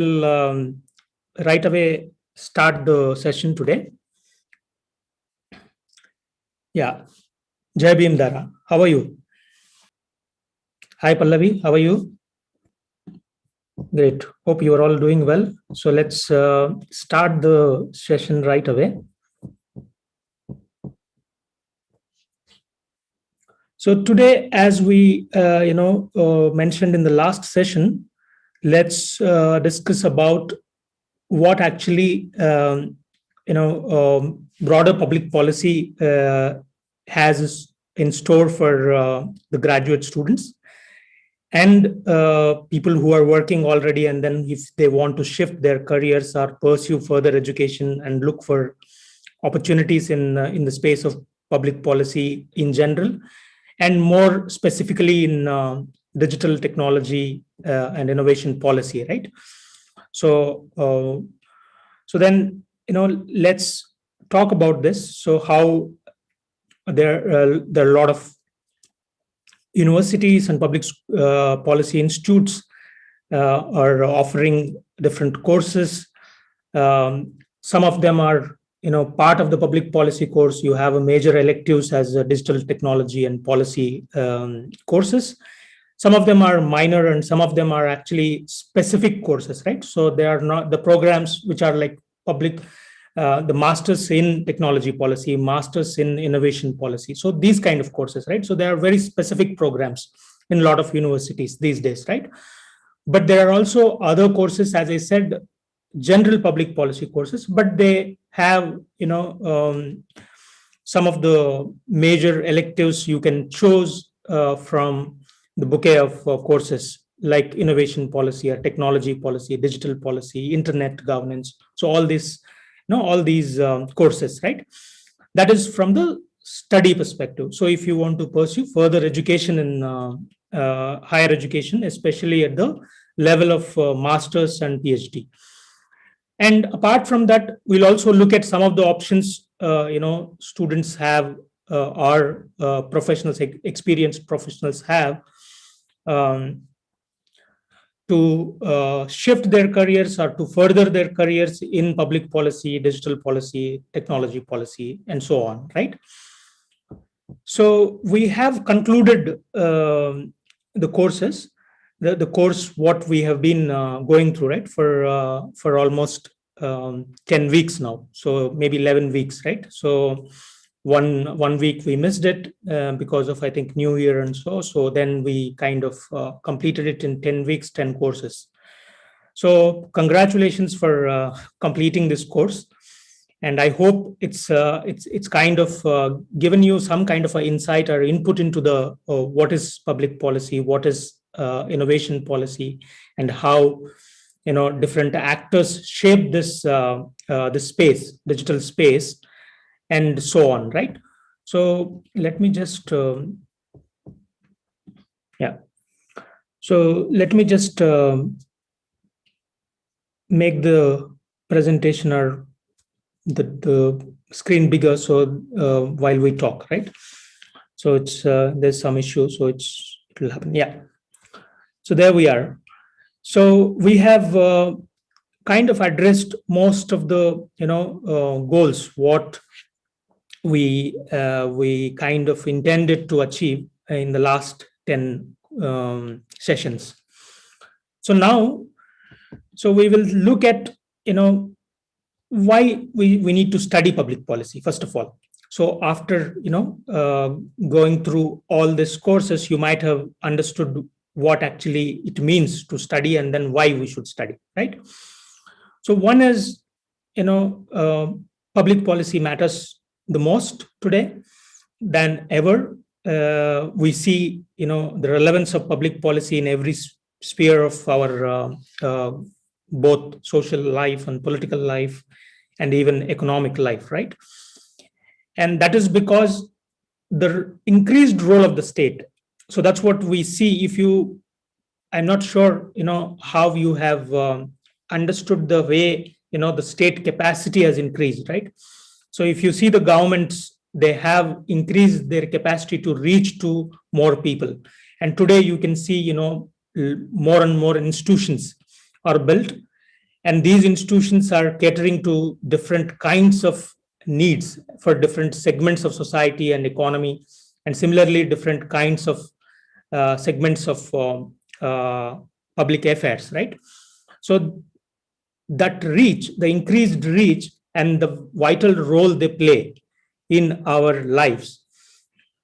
will right away start the session today. Yeah, Jai Bhim Dara, how are you? Hi Pallavi, how are you? Great. Hope you are all doing well. So let's start the session right away. So today, as we mentioned in the last session, let's discuss about what actually broader public policy has in store for the graduate students and people who are working already, and then if they want to shift their careers or pursue further education and look for opportunities in the space of public policy in general, and more specifically in digital technology and innovation policy, right? So then let's talk about this. So how there are a lot of universities and public policy institutes are offering different courses. Some of them are part of the public policy course. You have a major electives as a digital technology and policy courses. Some of them are minor and some of them are actually specific courses, right? So they are not the programs which are like public, the masters in technology policy, masters in innovation policy. So these kind of courses, right? So there are very specific programs in a lot of universities these days, right? But there are also other courses, as I said, general public policy courses, but they have some of the major electives you can choose from the bouquet of courses like innovation policy or technology policy, digital policy, internet governance. So all these courses, right? That is from the study perspective. So if you want to pursue further education in higher education, especially at the level of masters and PhD. And apart from that, we'll also look at some of the options students have or professionals, experienced professionals have to shift their careers or to further their careers in public policy, digital policy, technology policy, and so on, right? So we have concluded the courses, the course what we have been going through, right, for almost 10 weeks now. So maybe 11 weeks, right? So one week we missed it because of, I think, New Year and so then we kind of completed it in 10 weeks, 10 courses. So congratulations for completing this course, and I hope it's kind of given you some kind of an insight or input into the what is public policy, what is innovation policy, and how different actors shape this this space, digital space, and so on, right? So let me just so let me just make the presentation or the screen bigger, so while we talk, right? So it's there's some issue, so it will happen. Yeah. So there we are. So we have kind of addressed most of the goals what we kind of intended to achieve in the last 10 sessions. So now, so we will look at why we need to study public policy, first of all. So after going through all these courses, you might have understood what actually it means to study and then why we should study, right? So one is public policy matters the most today than ever. We see the relevance of public policy in every sphere of our both social life and political life and even economic life, right? And that is because the increased role of the state. So that's what we see. If you, I'm not sure how you have understood the way the state capacity has increased, right? So if you see the governments, they have increased their capacity to reach to more people, and today you can see more and more institutions are built, And these institutions are catering to different kinds of needs for different segments of society and economy, and similarly different kinds of segments of public affairs, right? So that reach, the increased reach, and the vital role they play in our lives.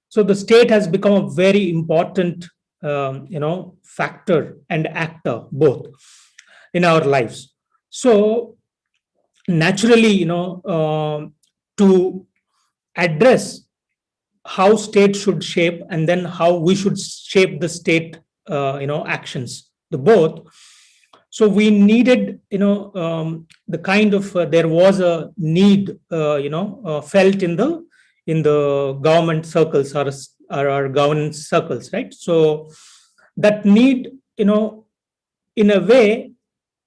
So the state has become a very important, factor and actor both in our lives. So naturally, to address how state should shape, and then how we should shape the state, actions, the both. So we needed, the kind of there was a need, felt in the government circles, or governance circles, right? So that need, in a way,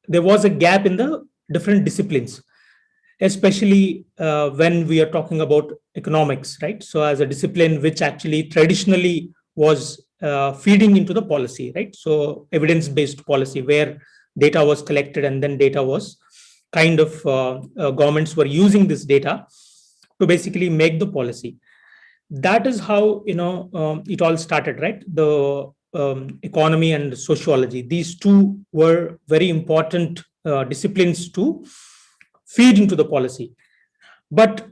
there was a gap in the different disciplines, especially when we are talking about economics, right? So as a discipline which actually traditionally was feeding into the policy, right? So evidence-based policy, where data was collected, and then data was kind of governments were using this data to basically make the policy. That is how, it all started, right? The economy and sociology, these two were very important disciplines to feed into the policy. But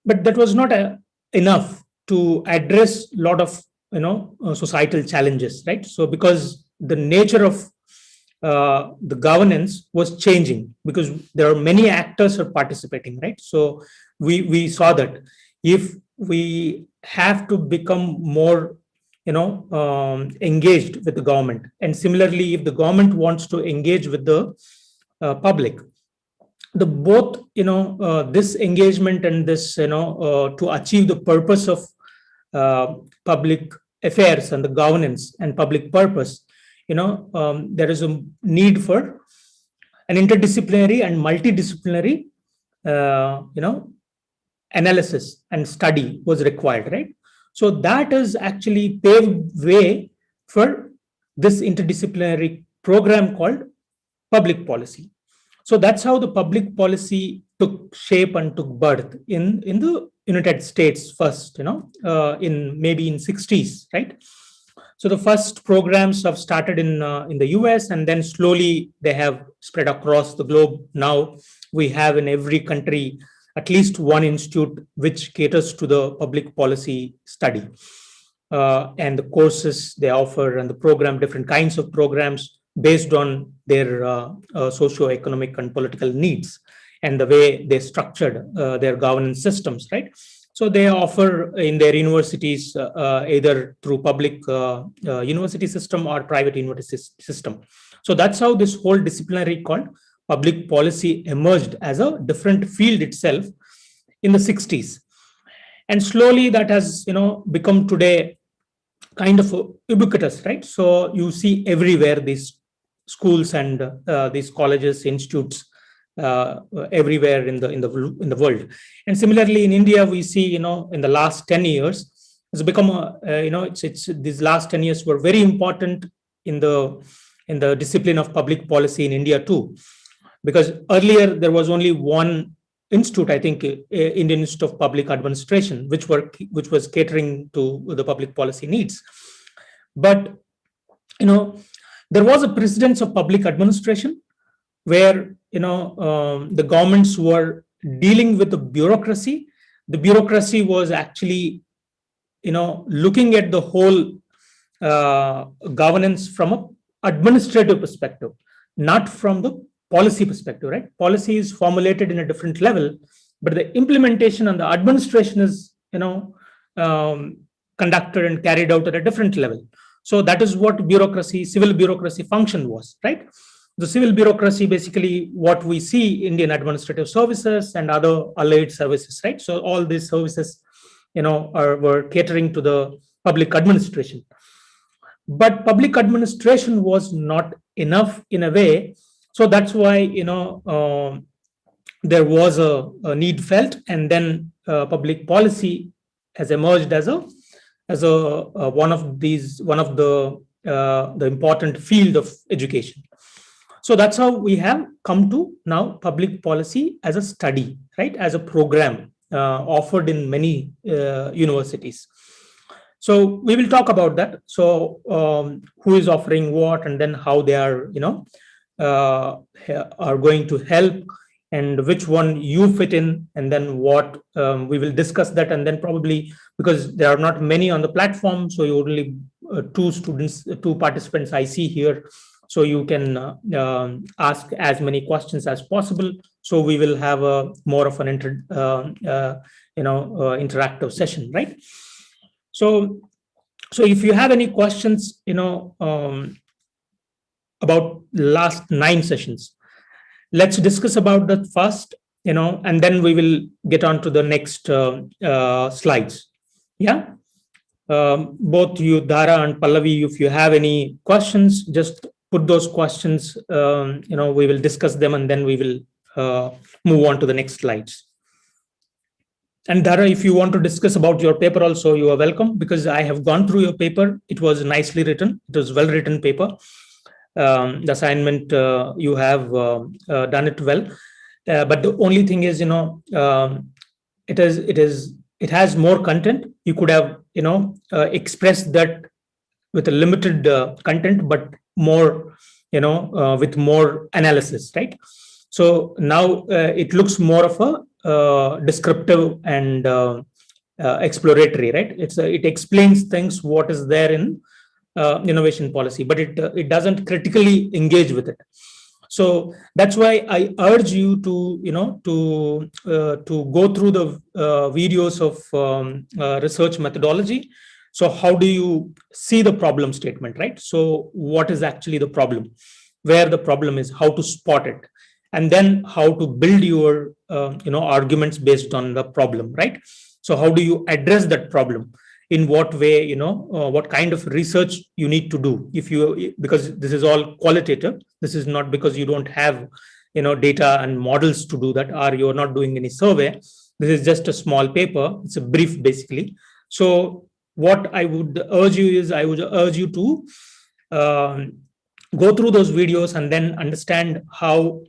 but that was not enough to address a lot of societal challenges, right? So because the nature of the governance was changing, because there are many actors are participating, right? So we saw that if we have to become more engaged with the government, and similarly if the government wants to engage with the public, the both, this engagement and this, to achieve the purpose of public affairs and the governance and public purpose, there is a need for an interdisciplinary and multidisciplinary analysis and study was required, right? So that has actually paved way for this interdisciplinary program called public policy. So that's how the public policy took shape and took birth in the United States first, in maybe in 60s, right? So the first programs have started in the US, and then slowly they have spread across the globe. Now we have in every country at least one institute which caters to the public policy study. And the courses they offer and the program, different kinds of programs based on their socio-economic and political needs and the way they structured their governance systems, right? So they offer in their universities either through public university system or private university system. So that's how this whole disciplinary called public policy emerged as a different field itself in the 60s. And slowly that has, become today kind of ubiquitous, right? So you see everywhere these schools and these colleges, institutes, everywhere in the world. And similarly in India, we see, in the last 10 years, it's become it's these last 10 years were very important in the discipline of public policy in India too, because earlier there was only one institute, I think, Indian Institute of Public Administration, which was catering to the public policy needs. But there was a precedence of public administration where the governments were dealing with the bureaucracy. The bureaucracy was actually looking at the whole governance from a administrative perspective, not from the policy perspective, right? Policy is formulated in a different level, but the implementation and the administration is conducted and carried out at a different level. So that is what bureaucracy, civil bureaucracy function was, right? The civil bureaucracy, basically what we see, Indian administrative services and other allied services, right? So all these services, were catering to the public administration. But public administration was not enough in a way. So that's why, there was a need felt, and then public policy has emerged as one of the important field of education. So that's how we have come to now public policy as a study, right? As a program offered in many universities. So we will talk about that. So who is offering what, and then how they are, uh, are going to help, and which one you fit in, and then what we will discuss that. And then probably, because there are not many on the platform, so you only two participants I see here, so you can ask as many questions as possible. So we will have a more of an interactive session, right? So if you have any questions, about last 9 sessions, let's discuss about that first, and then we will get on to the next slides. Yeah. Both you, Dhara and Pallavi, if you have any questions, just put those questions. We will discuss them, and then we will move on to the next slides. And Dhara, if you want to discuss about your paper also, you are welcome, because I have gone through your paper. It was nicely written. It was well written paper. The assignment, you have done it well. But the only thing is, it has more content. You could have, expressed that with a limited content, but more, with more analysis, right? So now it looks more of a descriptive and exploratory, right? It explains things, what is there in innovation policy, but it doesn't critically engage with it. So that's why I urge you to go through the videos of research methodology. So how do you see the problem statement, right? So what is actually the problem, where the problem is, how to spot it, and then how to build your arguments based on the problem, right? So how do you address that problem? In what way, what kind of research you need to do, because this is all qualitative. This is not because you don't have data and models to do that, or you're not doing any survey. This is just a small paper. It's a brief, basically. So what I would urge you is, I would urge you to go through those videos and then understand how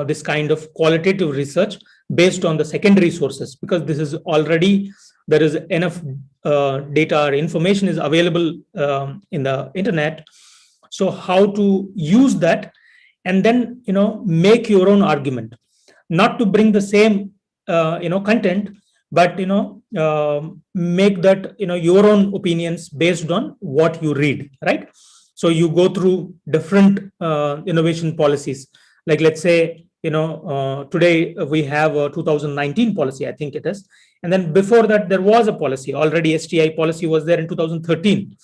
this kind of qualitative research based on the secondary sources, because this is already, there is enough data or information is available in the internet. So how to use that, and then make your own argument, not to bring the same content, but make that your own opinions based on what you read, right? So you go through different innovation policies, like let's say today we have a 2019 policy, I think it is. And then before that, there was a policy already. STI policy was there in 2013.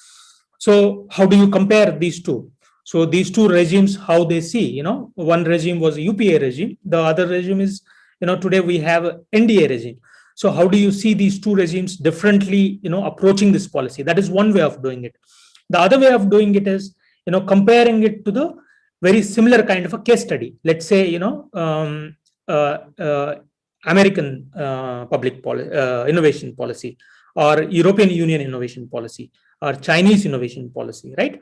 So how do you compare these two? So these two regimes, how they see, one regime was a UPA regime. The other regime is, today we have a NDA regime. So how do you see these two regimes differently, approaching this policy? That is one way of doing it. The other way of doing it is, comparing it to the very similar kind of a case study. Let's say, American public innovation policy, or European Union innovation policy, or Chinese innovation policy, right?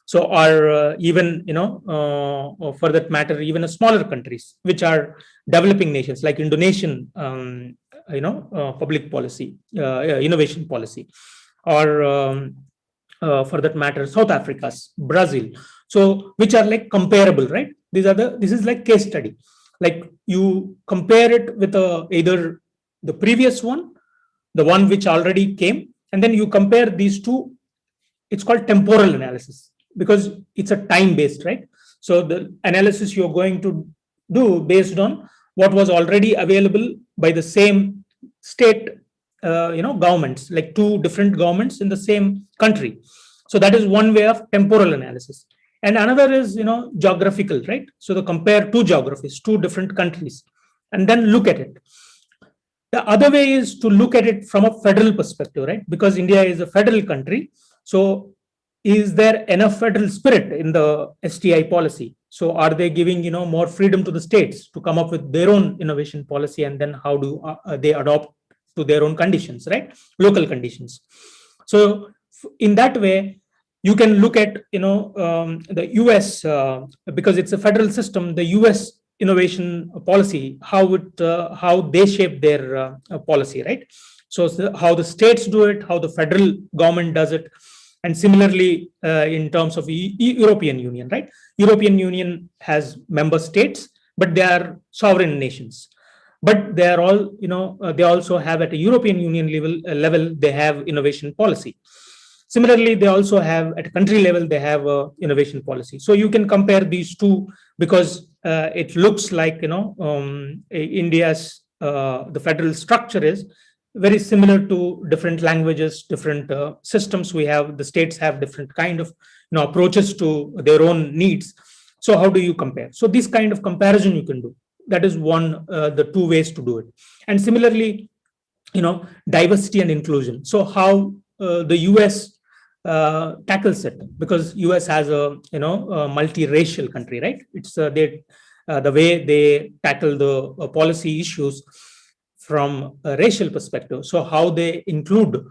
So, or even, for that matter, even a smaller countries, which are developing nations, like Indonesian, public policy, innovation policy, or for that matter, South Africa's, Brazil. So, which are like comparable, right? This is like case study. Like you compare it with either the previous one, the one which already came, and then you compare these two. It's called temporal analysis, because it's a time based, right? So the analysis you're going to do based on what was already available by the same state, governments, like two different governments in the same country. So that is one way of temporal analysis. And another is, geographical, right? So the compare two geographies, two different countries, and then look at it. The other way is to look at it from a federal perspective, right? Because India is a federal country. So is there enough federal spirit in the STI policy? So are they giving, more freedom to the states to come up with their own innovation policy, and then how do they adopt to their own conditions, right? Local conditions. So in that way, You can look at the US, because it's a federal system. The US innovation policy, how they shape their policy, right? So how the states do it, how the federal government does it, and similarly in terms of European Union, right? European Union has member states, but they are sovereign nations. But they are all, they also have at a European Union level, they have innovation policy. Similarly, they also have at a country level, they have a innovation policy. So you can compare these two, because it looks like, India's the federal structure is very similar to different languages, different systems we have. The states have different kind of approaches to their own needs. So how do you compare? So this kind of comparison you can do. That is one, the two ways to do it. And similarly, diversity and inclusion. So how the US tackles it, because US has a a multiracial country, right? It's the way they tackle the policy issues from a racial perspective. So how they include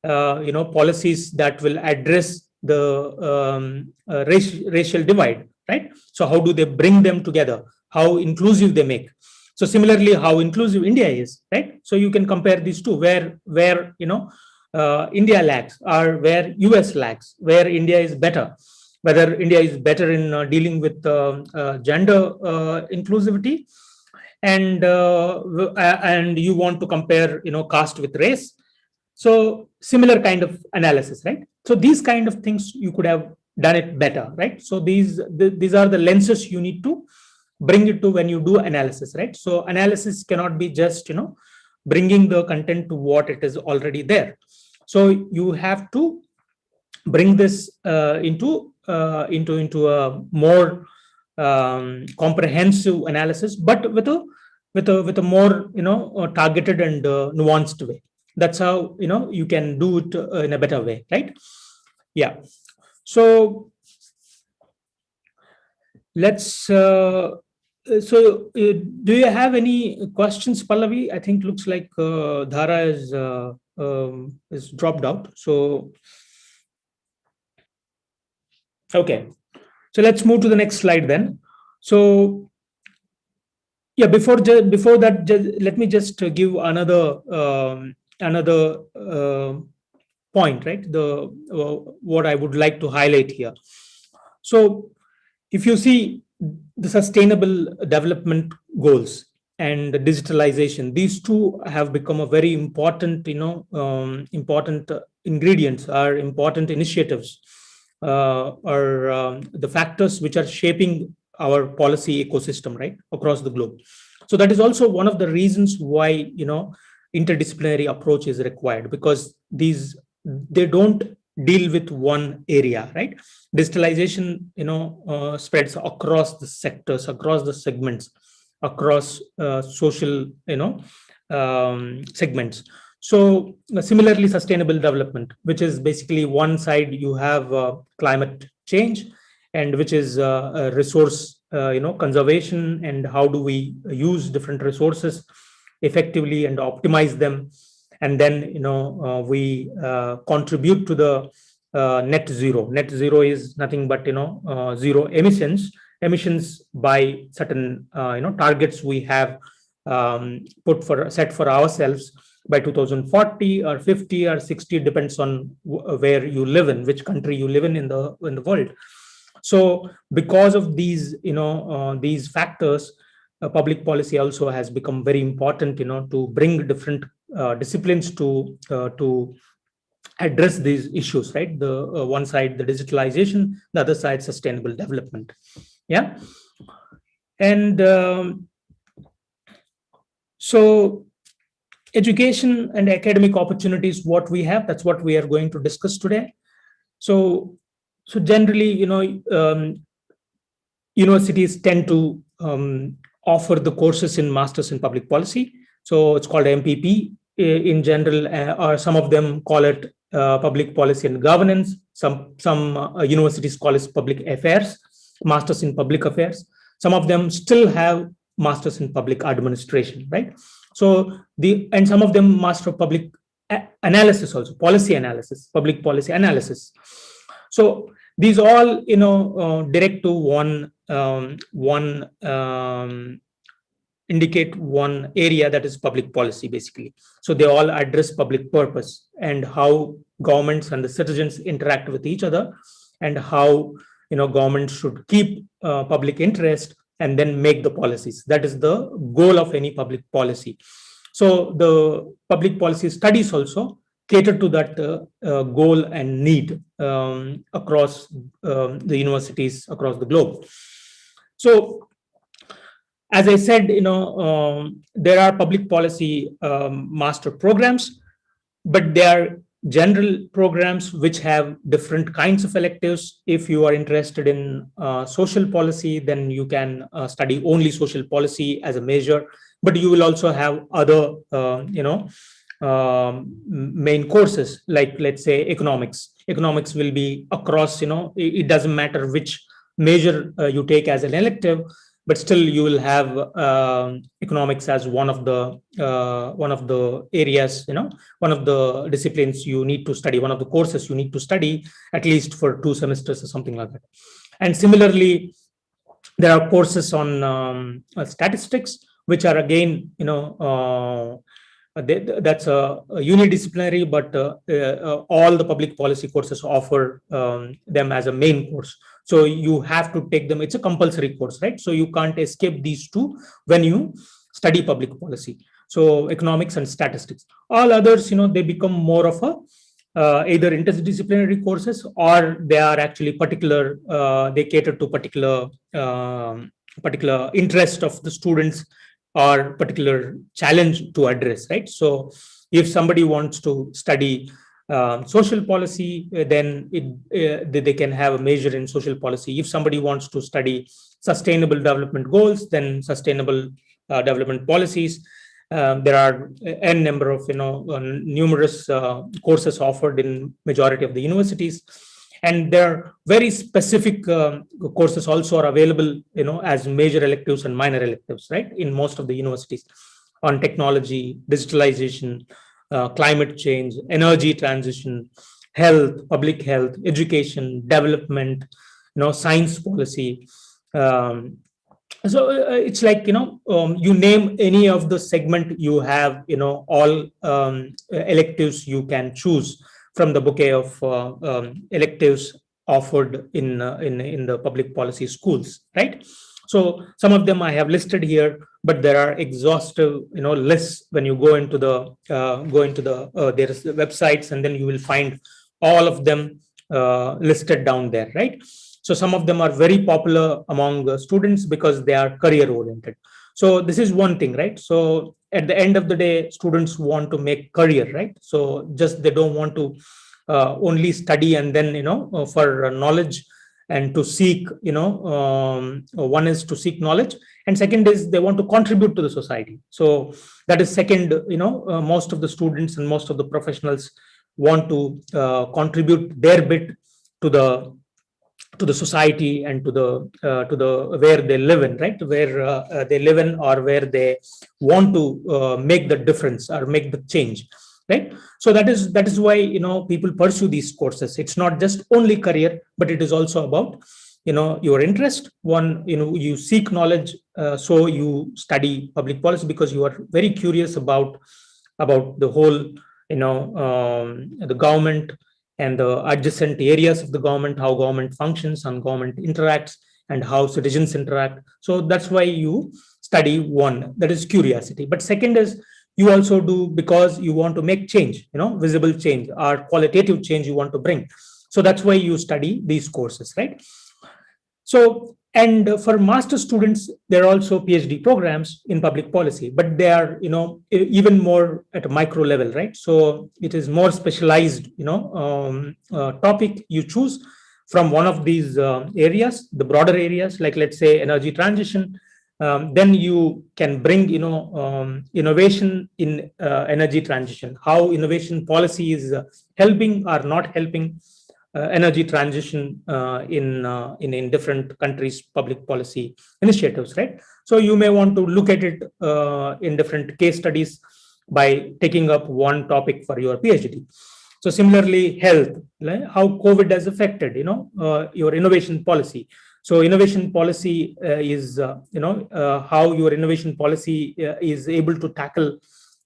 policies that will address the racial divide, right? So how do they bring them together? How inclusive they make? So similarly, how inclusive India is, right? So you can compare these two, where India lags or where US lags, where India is better, whether India is better in dealing with gender inclusivity, and you want to compare caste with race. So similar kind of analysis, right? So these kind of things you could have done it better, right? So these are the lenses you need to bring it to when you do analysis, right? So analysis cannot be just bringing the content to what it is already there. So you have to bring this into a more comprehensive analysis, but with a more targeted and nuanced way. That's how you can do it in a better way, right? Yeah. So let's. Do you have any questions, Pallavi? I think looks like Dhara is dropped out. So okay. So let's move to the next slide then. So yeah, before that, let me just give another point, right? The what I would like to highlight here. So if you see the sustainable development goals and digitalization, these two have become a very important, important ingredients, or important initiatives, or the factors which are shaping our policy ecosystem, right, across the globe. So that is also one of the reasons why interdisciplinary approach is required, because they don't deal with one area, right? Digitalization spreads across the sectors, across the segments, across social segments. So similarly, sustainable development, which is basically one side you have climate change, and which is resource conservation, and how do we use different resources effectively and optimize them. And then we contribute to the net zero. Net zero is nothing but zero emissions by certain targets we have set for ourselves by 2040 or 50 or 60, depends on where you live in, which country you live in the world. So because of these factors, public policy also has become very important to bring different disciplines to address these issues, right? The one side the digitalization, the other side sustainable development. Yeah. And so education and academic opportunities, what we have, that's what we are going to discuss today. So generally universities tend to offer the courses in masters in public policy. So it's called MPP in general, or some of them call it public policy and governance. Some universities call it public affairs, masters in public affairs. Some of them still have masters in public administration, right? So and some of them master of public analysis, also policy analysis, public policy analysis. So these all, direct to one indicate one area, that is public policy, basically. So they all address public purpose and how governments and the citizens interact with each other, and how government should keep public interest and then make the policies. That is the goal of any public policy. So the public policy studies also cater to that goal and need across the universities across the globe. So as I said, there are public policy master programs, but they are general programs which have different kinds of electives. If you are interested in social policy, then you can study only social policy as a major, but you will also have other, main courses, like let's say economics. Economics will be across, it doesn't matter which major you take as an elective, but still you will have economics as one of the areas, one of the disciplines you need to study, one of the courses you need to study at least for 2 semesters or something like that. And similarly, there are courses on statistics, which are again, that's a unidisciplinary, but all the public policy courses offer them as a main course. So you have to take them. It's a compulsory course, right? So you can't escape these two when you study public policy. So economics and statistics. All others, they become more of a either interdisciplinary courses, or they are actually particular. They cater to particular interest of the students or particular challenge to address, right? So if somebody wants to study social policy, then they can have a major in social policy. If somebody wants to study sustainable development goals, then sustainable development policies. There are n number of numerous courses offered in majority of the universities, and there are very specific courses also are available as major electives and minor electives, right, in most of the universities, on technology, digitalization, climate change, energy transition, health, public health, education, development, science policy. So it's like, you name any of the segment, you have, all electives you can choose from the bouquet of electives offered in the public policy schools, right? So some of them I have listed here, but there are exhaustive, lists when you go into the there is the websites, and then you will find all of them listed down there, right? So some of them are very popular among the students because they are career oriented. So this is one thing, right? So at the end of the day, students want to make career, right? So just they don't want to only study and then, for knowledge and to seek, one is to seek knowledge, and second is they want to contribute to the society. So that is second, most of the students and most of the professionals want to contribute their bit to the society and to the where they live in, right, where they live in, or where they want to make the difference or make the change, right? So that is why people pursue these courses. It's not just only career, but it is also about your interest. One, you seek knowledge, so you study public policy because you are very curious about the whole, the government and the adjacent areas of the government, how government functions and government interacts, and how citizens interact. So that's why you study. One, that is curiosity. But second is, you also do because you want to make change, visible change or qualitative change you want to bring. So that's why you study these courses, right? So, and for master students, there are also PhD programs in public policy, but they are, even more at a micro level, right? So it is more specialized, topic you choose from one of these areas, the broader areas, like let's say energy transition. Then you can bring, innovation in energy transition, how innovation policy is helping or not helping energy transition in different countries' public policy initiatives, right? So you may want to look at it in different case studies by taking up one topic for your PhD. So similarly, health, like how COVID has affected, your innovation policy. So innovation policy is, how your innovation policy is able to tackle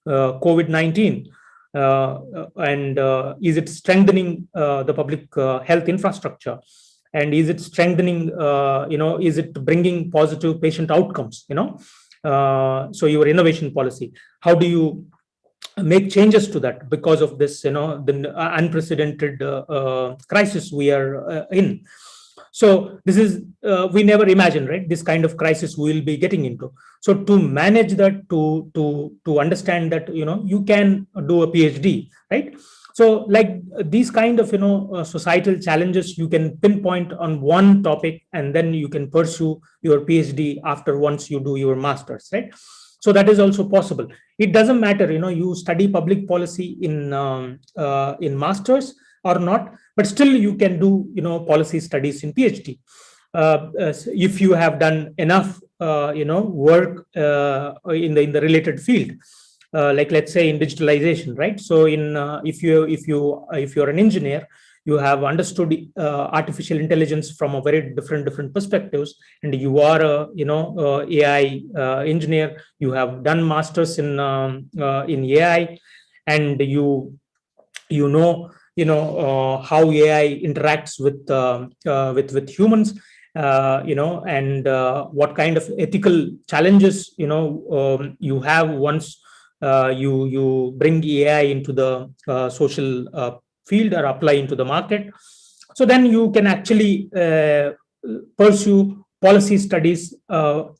COVID-19, and is it strengthening the public health infrastructure, and is it strengthening, is it bringing positive patient outcomes, so your innovation policy, how do you make changes to that because of this, the unprecedented crisis we are in. So this is, we never imagined, right, this kind of crisis we will be getting into. So to manage that, to understand that, you can do a PhD, right? So like these kind of, societal challenges, you can pinpoint on one topic, and then you can pursue your PhD after, once you do your master's, right? So that is also possible. It doesn't matter, you study public policy in masters or not, but still you can do, policy studies in PhD. If you have done enough, work in the related field, like let's say in digitalization, right? So in if you're an engineer, you have understood artificial intelligence from a very different perspectives, and you are a AI engineer. You have done masters in AI, and how AI interacts with humans, and what kind of ethical challenges you have once you bring AI into the social field or apply into the market. So then you can actually pursue policy studies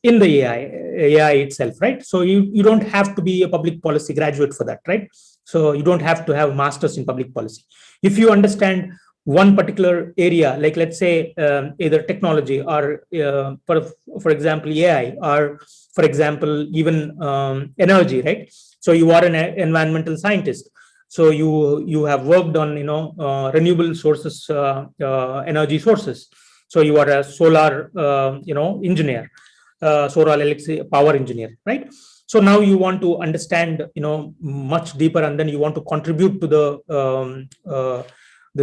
in the AI itself, right? So you don't have to be a public policy graduate for that, right? So you don't have to have masters in public policy. If you understand one particular area, like let's say either technology or for example AI, or for example even energy, right? So you are an environmental scientist, so you have worked on renewable sources, energy sources. So you are a solar engineer, solar electric power engineer, right? So now you want to understand much deeper, and then you want to contribute to the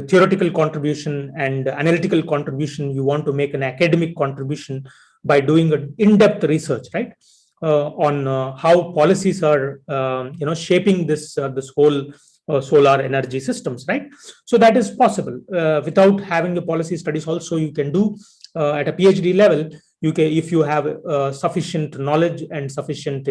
theoretical contribution and analytical contribution. You want to make an academic contribution by doing an in-depth research, right, on how policies are shaping this whole solar energy systems, right? So that is possible without having the policy studies. Also you can do at a PhD level. You can, if you have sufficient knowledge and sufficient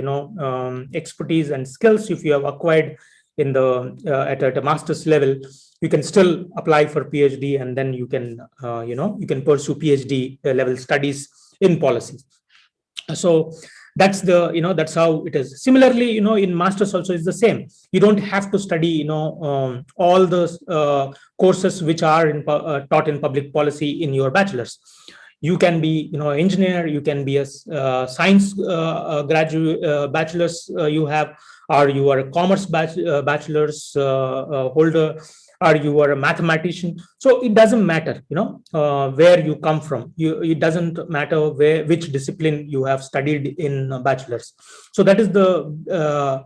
expertise and skills, if you have acquired in the at a master's level, you can still apply for PhD, and then you can you can pursue PhD level studies in policy. So that's that's how it is. Similarly, in masters also is the same. You don't have to study all those courses which are taught in public policy in your bachelor's. You can be engineer, you can be a science graduate, bachelor's you have, or you are a commerce bachelor's holder, or you are a mathematician. So it doesn't matter where you come from. It doesn't matter which discipline you have studied in bachelor's. So that is the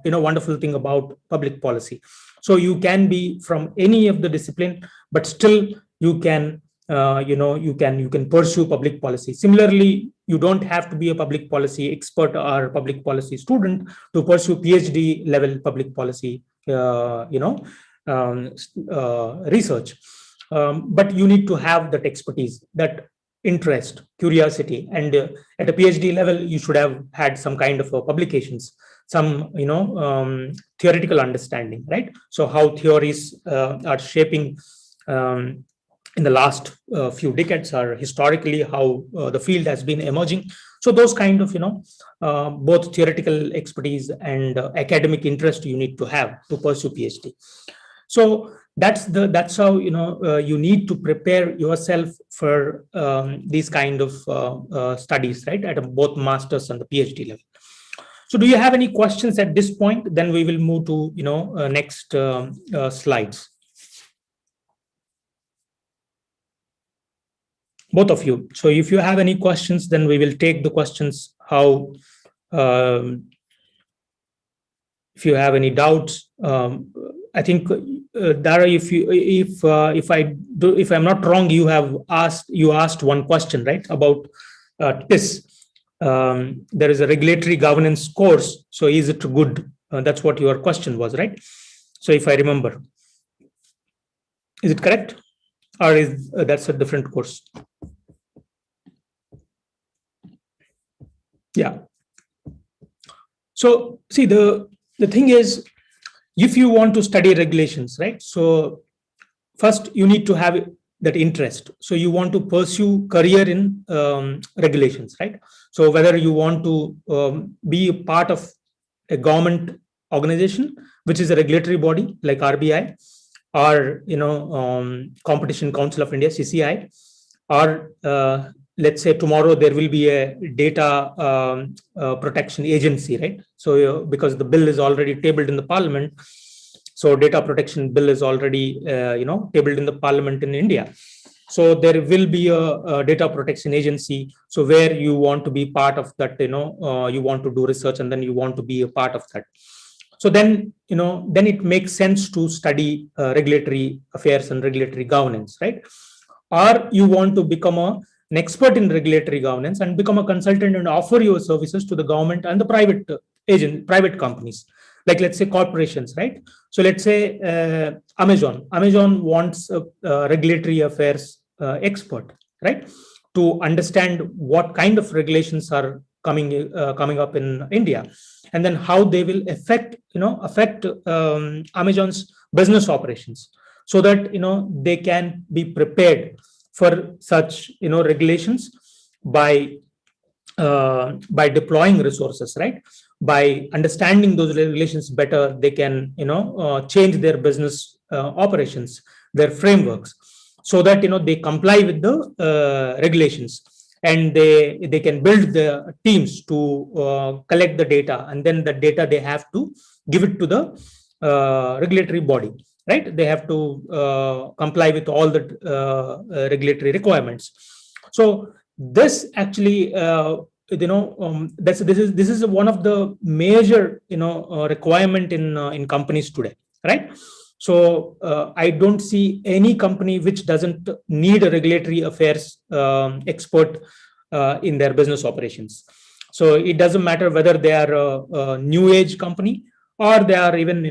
wonderful thing about public policy. So you can be from any of the discipline, but still you can you can pursue public policy. Similarly, you don't have to be a public policy expert or public policy student to pursue PhD level public policy research, but you need to have that expertise, that interest, curiosity, and at a PhD level you should have had some kind of publications, some theoretical understanding, right? So how theories are shaping in the last few decades, or historically how the field has been emerging. So those kind of both theoretical expertise and academic interest you need to have to pursue PhD. So that's how you need to prepare yourself for these kind of studies, right, at both masters and the PhD level. So do you have any questions at this point? Then we will move to next slides. Both of you. So if you have any questions, then we will take the questions how if you have any doubts. I think Dara, if I'm not wrong, you asked one question, right, about TIS. There is a regulatory governance course. So is it good? That's what your question was, right? So if I remember, is it correct, or is that's a different course? Yeah. So see, the thing is, if you want to study regulations, right? So first you need to have that interest. So you want to pursue career in regulations, right? So whether you want to be a part of a government organization, which is a regulatory body like RBI, or Competition Council of India, CCI, or let's say tomorrow there will be a data protection agency, right? So because the bill is already tabled in the parliament, so data protection bill is already tabled in the parliament in India. So there will be a data protection agency. So where you want to be part of that, you want to do research, and then you want to be a part of that. So then it makes sense to study regulatory affairs and regulatory governance, right? Or you want to become an expert in regulatory governance and become a consultant and offer your services to the government and the private companies, like let's say corporations, right? So let's say Amazon wants a regulatory affairs expert, right, to understand what kind of regulations are coming up in India, and then how they will affect Amazon's business operations, so that they can be prepared for such regulations by deploying resources, right? By understanding those regulations better, they can change their business operations, their frameworks, so that they comply with the regulations, and they can build the teams to collect the data, and then the data they have to give it to the regulatory body, right? They have to comply with all the regulatory requirements. So this actually this is one of the major requirement in companies today, right? So I don't see any company which doesn't need a regulatory affairs expert in their business operations. So it doesn't matter whether they are a new age company, or they are even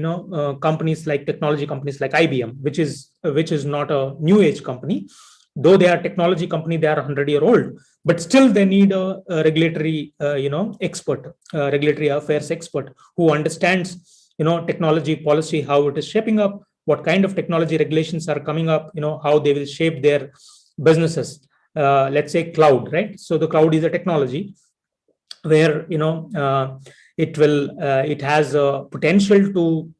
companies like technology companies like IBM, which is not a new age company. Though they are technology company, they are 100-year-old, but still they need a regulatory expert, regulatory affairs expert, who understands technology policy, how it is shaping up, what kind of technology regulations are coming up, how they will shape their businesses. Let's say cloud, right? So the cloud is a technology where it has a potential to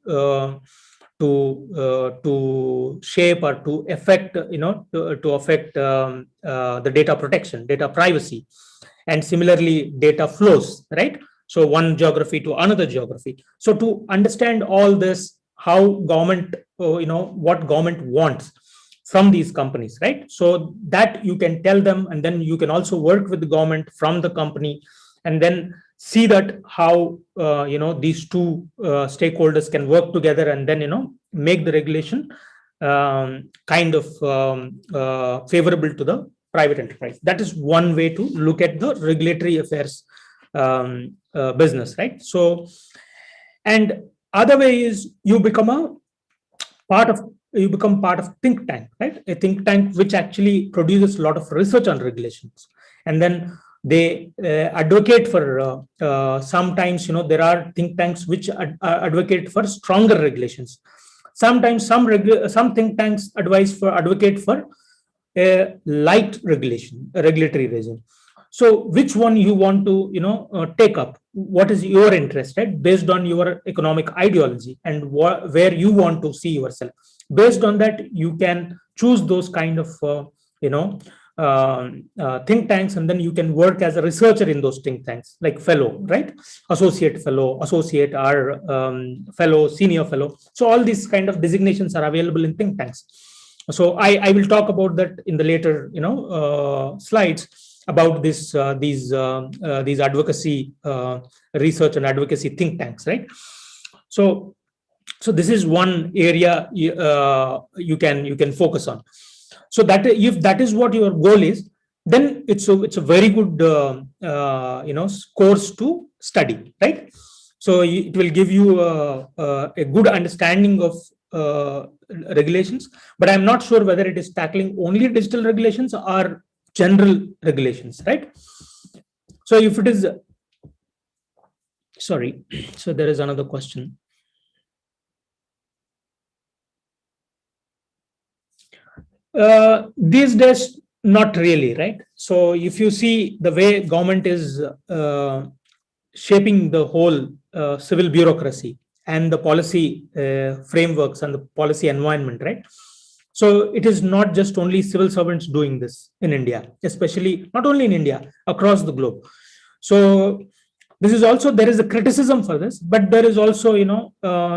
shape or to affect to affect the data protection, data privacy, and similarly data flows, right? So one geography to another geography. So to understand all this, how government what government wants from these companies, right? So that you can tell them, and then you can also work with the government from the company, and then see that how these two stakeholders can work together, and then make the regulation kind of favorable to the private enterprise. That is one way to look at the regulatory affairs business, right? So, and other way is you become part of think tank, right? A think tank which actually produces a lot of research on regulations, and then they advocate for sometimes there are think tanks which advocate for stronger regulations. Sometimes some think tanks advocate for a light regulatory regime. So which one you want to take up? What is your interest, right? Based on your economic ideology and where you want to see yourself. Based on that, you can choose those kind of think tanks, and then you can work as a researcher in those think tanks, like fellow, right? Associate fellow, associate, or fellow, senior fellow. So all these kind of designations are available in think tanks. So I will talk about that in the later slides about these advocacy research and advocacy think tanks, right? So this is one area you can focus on. So that if that is what your goal is, then it's a very good course to study, right? So it will give you a good understanding of regulations, but I'm not sure whether it is tackling only digital regulations or general regulations, right? So if it is, sorry, so there is another question. These days, not really, right? So if you see the way government is shaping the whole civil bureaucracy and the policy frameworks and the policy environment, right? So it is not just only civil servants doing this in India, especially not only in India, across the globe. So this is also, there is a criticism for this, but there is also,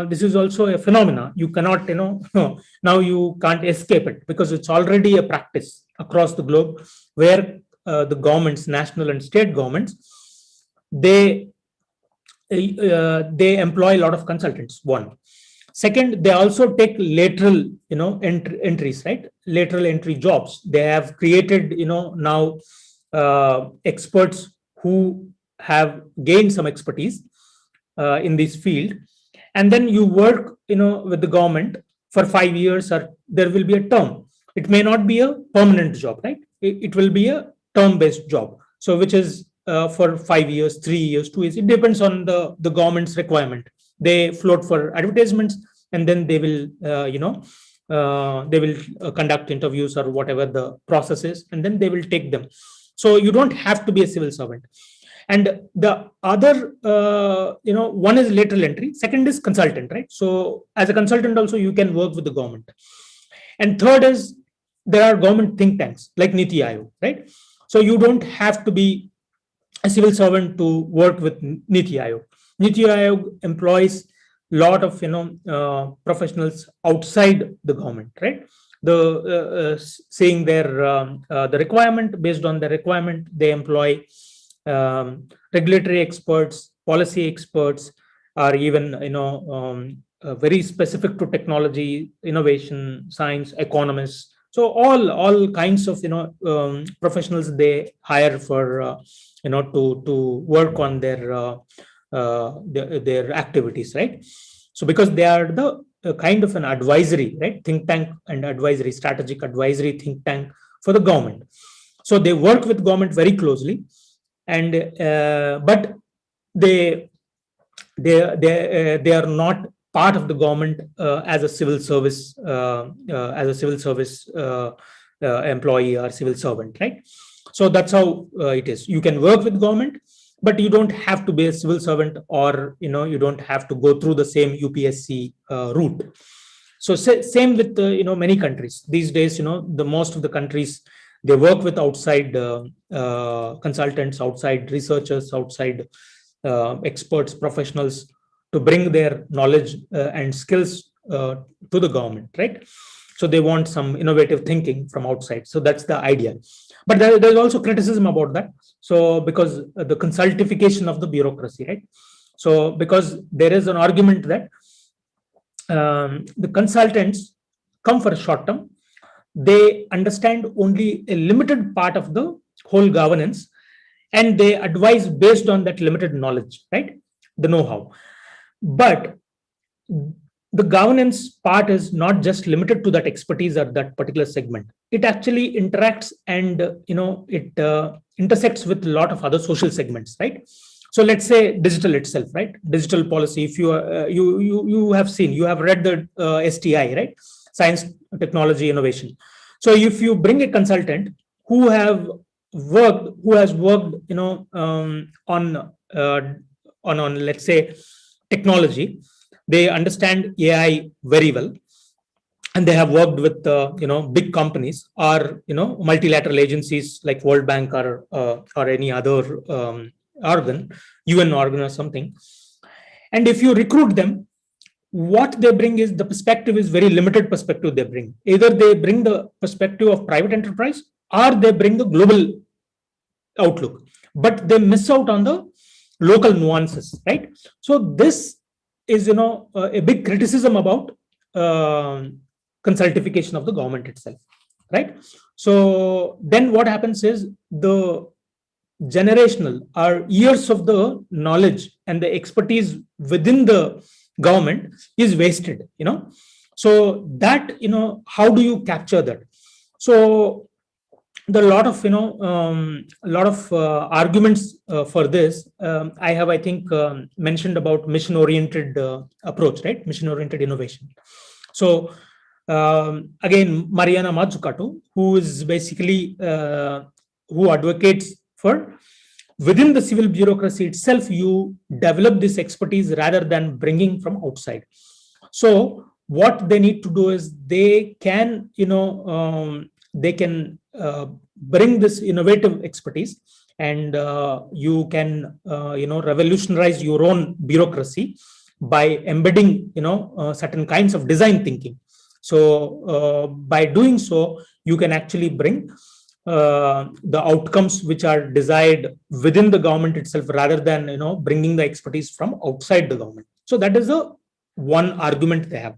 this is also a phenomena. You cannot, now you can't escape it, because it's already a practice across the globe, where the governments, national and state governments, they employ a lot of consultants. One. Second, they also take lateral, entries, right? Lateral entry jobs. They have created, now experts who have gained some expertise in this field, and then you work, with the government for 5 years, or there will be a term. It may not be a permanent job, right? It will be a term-based job. So which is for 5 years, 3 years, 2 years. It depends on the government's requirement. They float for advertisements, and then they will, they will conduct interviews or whatever the process is, and then they will take them. So you don't have to be a civil servant. And the other, one is lateral entry. Second is consultant, right? So as a consultant also, you can work with the government. And third is, there are government think tanks like Niti Aayog, right? So you don't have to be a civil servant to work with Niti Aayog. Niti Aayog employs a lot of, professionals outside the government, right? Seeing their the requirement, based on the requirement, they employ regulatory experts, policy experts, or even, very specific to technology, innovation, science, economists. So all kinds of, professionals they hire for, to work on their activities, right? So because they are the kind of an advisory, right, think tank and advisory, strategic advisory think tank for the government. So they work with government very closely, and but they are not part of the government as a civil service employee or civil servant, right? So that's how it is. You can work with government, but you don't have to be a civil servant, or you don't have to go through the same UPSC route. So same with many countries these days. The most of the countries, they work with outside consultants, outside researchers, outside experts, professionals, to bring their knowledge and skills to the government, right? So they want some innovative thinking from outside. So that's the idea. But there's also criticism about that. So because the consultification of the bureaucracy, right? So because there is an argument that the consultants come for a short term, they understand only a limited part of the whole governance, and they advise based on that limited knowledge, right? The know-how. But the governance part is not just limited to that expertise or that particular segment. It actually interacts, and it intersects with a lot of other social segments, right? So let's say digital itself, right? Digital policy. If you have seen, you have read the STI, right? Science, technology, innovation. So if you bring a consultant who has worked, on let's say technology, they understand AI very well, and they have worked with big companies, or multilateral agencies like World Bank, or any other organ, UN organ or something. And if you recruit them, what they bring is, the perspective is very limited perspective they bring. Either they bring the perspective of private enterprise, or they bring the global outlook, but they miss out on the local nuances, right? So this is a big criticism about consultification of the government itself, right? So then what happens is the generational or years of the knowledge and the expertise within the government is wasted, so that, how do you capture that? So there are a lot of arguments for this. I have, I think, mentioned about mission oriented approach, right? Mission oriented innovation. So again, Mariana Mazzucato, who is basically who advocates for within the civil bureaucracy itself you develop this expertise rather than bringing from outside. So what they need to do is they can, they can bring this innovative expertise, and you can revolutionize your own bureaucracy by embedding certain kinds of design thinking. So by doing so you can actually bring the outcomes which are desired within the government itself rather than bringing the expertise from outside the government. So that is the one argument they have.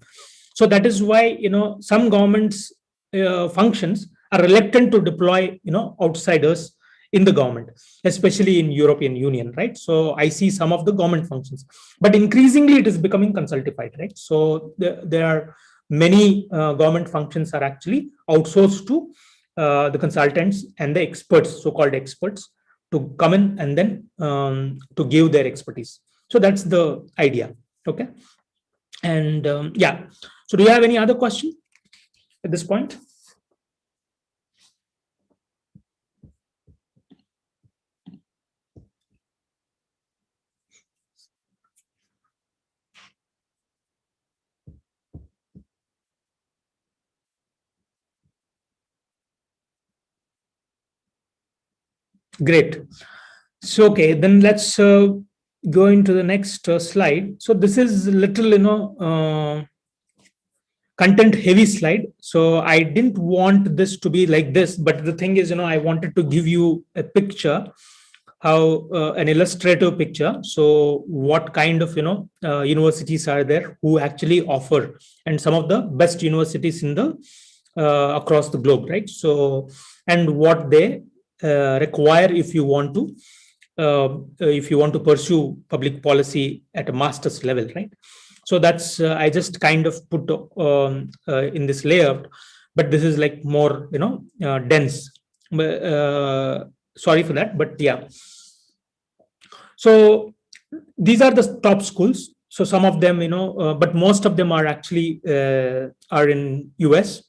So that is why some governments functions are reluctant to deploy outsiders in the government, especially in European Union, right? So I see some of the government functions, but increasingly it is becoming consultified, right? So there are many government functions are actually outsourced to the consultants and the experts, so-called experts, to come in and then to give their expertise. So that's the idea. Okay. And yeah, so do you have any other question at this point? Great. So, okay, then let's go into the next slide. So this is a little, content heavy slide. So I didn't want this to be like this, but the thing is, I wanted to give you a picture, how an illustrative picture. So what kind of, universities are there who actually offer, and some of the best universities in the across the globe, right? So, and what they require if you want to pursue public policy at a master's level, right? So that's I just kind of put in this layout, but this is like more dense. Sorry for that, but yeah. So these are the top schools. So some of them, but most of them are actually are in US,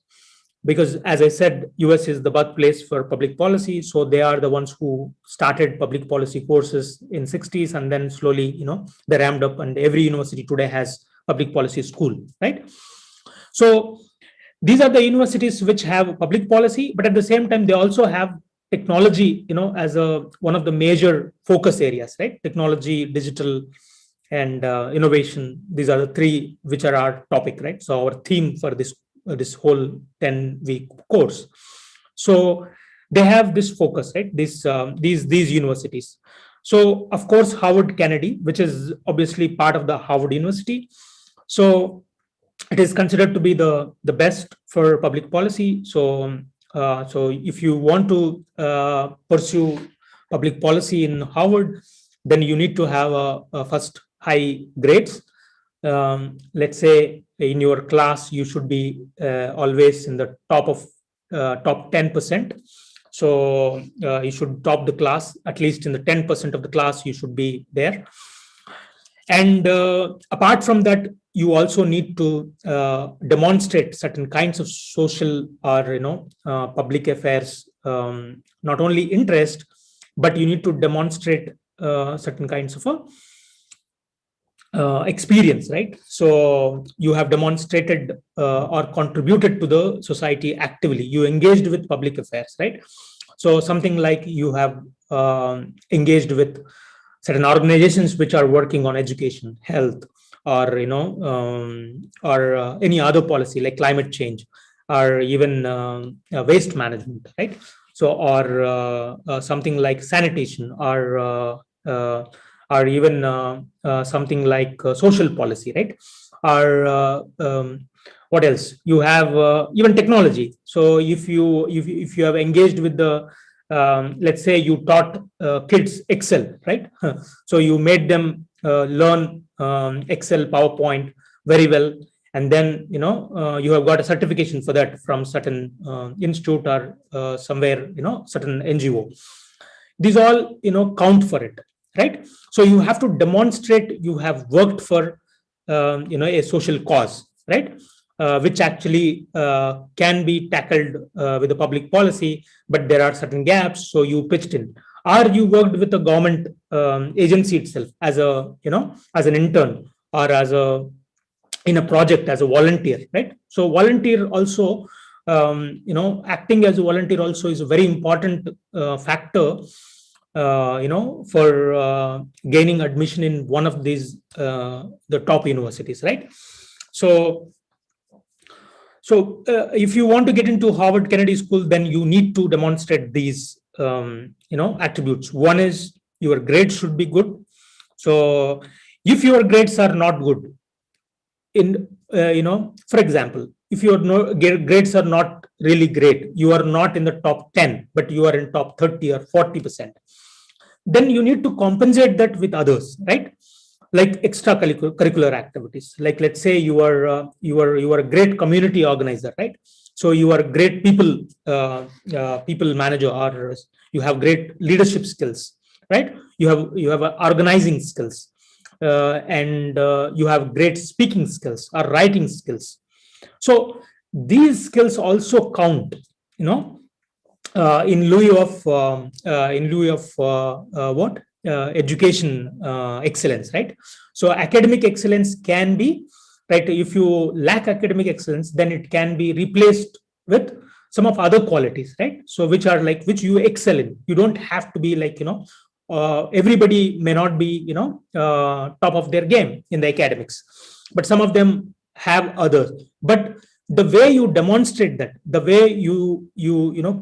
because as I said, US is the birthplace for public policy. So they are the ones who started public policy courses in 60s, and then slowly, they ramped up, and every university today has public policy school, right? So these are the universities which have public policy, but at the same time, they also have technology, as one of the major focus areas, right? Technology, digital, and innovation. These are the three which are our topic, right? So our theme for this whole 10-week course. So they have this focus, right? These universities. So of course, Harvard Kennedy, which is obviously part of the Harvard University. So it is considered to be the best for public policy. So so if you want to pursue public policy in Harvard, then you need to have a first high grades. Let's say in your class you should be always in the top 10%. So you should top the class, at least in the 10% of the class you should be there. And apart from that, you also need to demonstrate certain kinds of social or public affairs, not only interest, but you need to demonstrate certain kinds of experience, right? So you have demonstrated or contributed to the society actively. You engaged with public affairs, right? So something like you have engaged with certain organizations which are working on education, health, or or any other policy like climate change, or even waste management, right? So or something like sanitation, or or even something like social policy, right? Or what else? You have even technology. So if you have engaged with the let's say you taught kids Excel, right? So you made them learn Excel, PowerPoint very well, and then you have got a certification for that from certain institute or somewhere, certain NGO. These all count for it, right? So you have to demonstrate you have worked for a social cause, right? Which actually can be tackled with the public policy, but there are certain gaps, so you pitched in. Or you worked with the government agency itself as a as an intern, or as a in a project as a volunteer, right? So volunteer also, acting as a volunteer also is a very important factor, for gaining admission in one of these the top universities, right? So if you want to get into Harvard Kennedy School, then you need to demonstrate these attributes. One is your grades should be good. So if your grades are not good, in for example, if your grades are not really great, you are not in the top 10, but you are in top 30 or 40%, then you need to compensate that with others, right? Like extracurricular activities. Like, let's say you are a great community organizer, right? So you are a great people manager, or you have great leadership skills, right? You have organizing skills, and you have great speaking skills or writing skills. So these skills also count, you know, in lieu of what education excellence, right? So academic excellence can be, right, if you lack academic excellence, then it can be replaced with some of other qualities, right? So which are like, which you excel in. You don't have to be like, everybody may not be top of their game in the academics, but some of them have others. But the way you demonstrate that, the way you